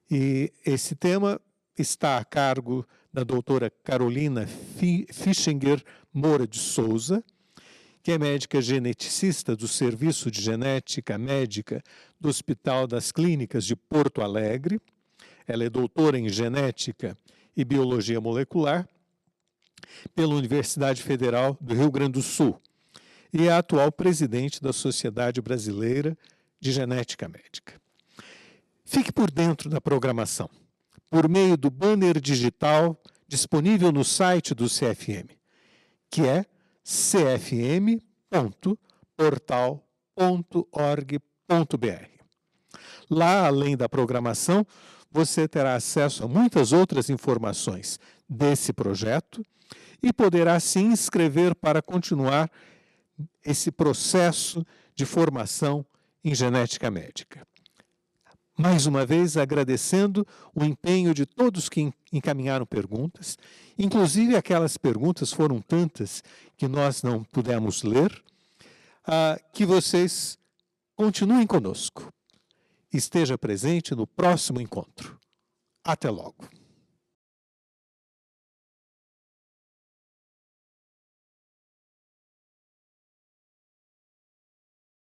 E esse tema está a cargo da doutora Carolina Fichinger Moura de Souza, que é médica geneticista do Serviço de Genética Médica do Hospital das Clínicas de Porto Alegre. Ela é doutora em Genética e Biologia Molecular pela Universidade Federal do Rio Grande do Sul e é a atual presidente da Sociedade Brasileira de Genética Médica. Fique por dentro da programação, por meio do banner digital disponível no site do CFM, que é cfm.portal.org.br. Lá, além da programação, você terá acesso a muitas outras informações desse projeto e poderá se inscrever para continuar esse processo de formação em genética médica. Mais uma vez, agradecendo o empenho de todos que encaminharam perguntas, inclusive aquelas perguntas foram tantas que nós não pudemos ler, que vocês continuem conosco. Esteja presente no próximo encontro. Até logo.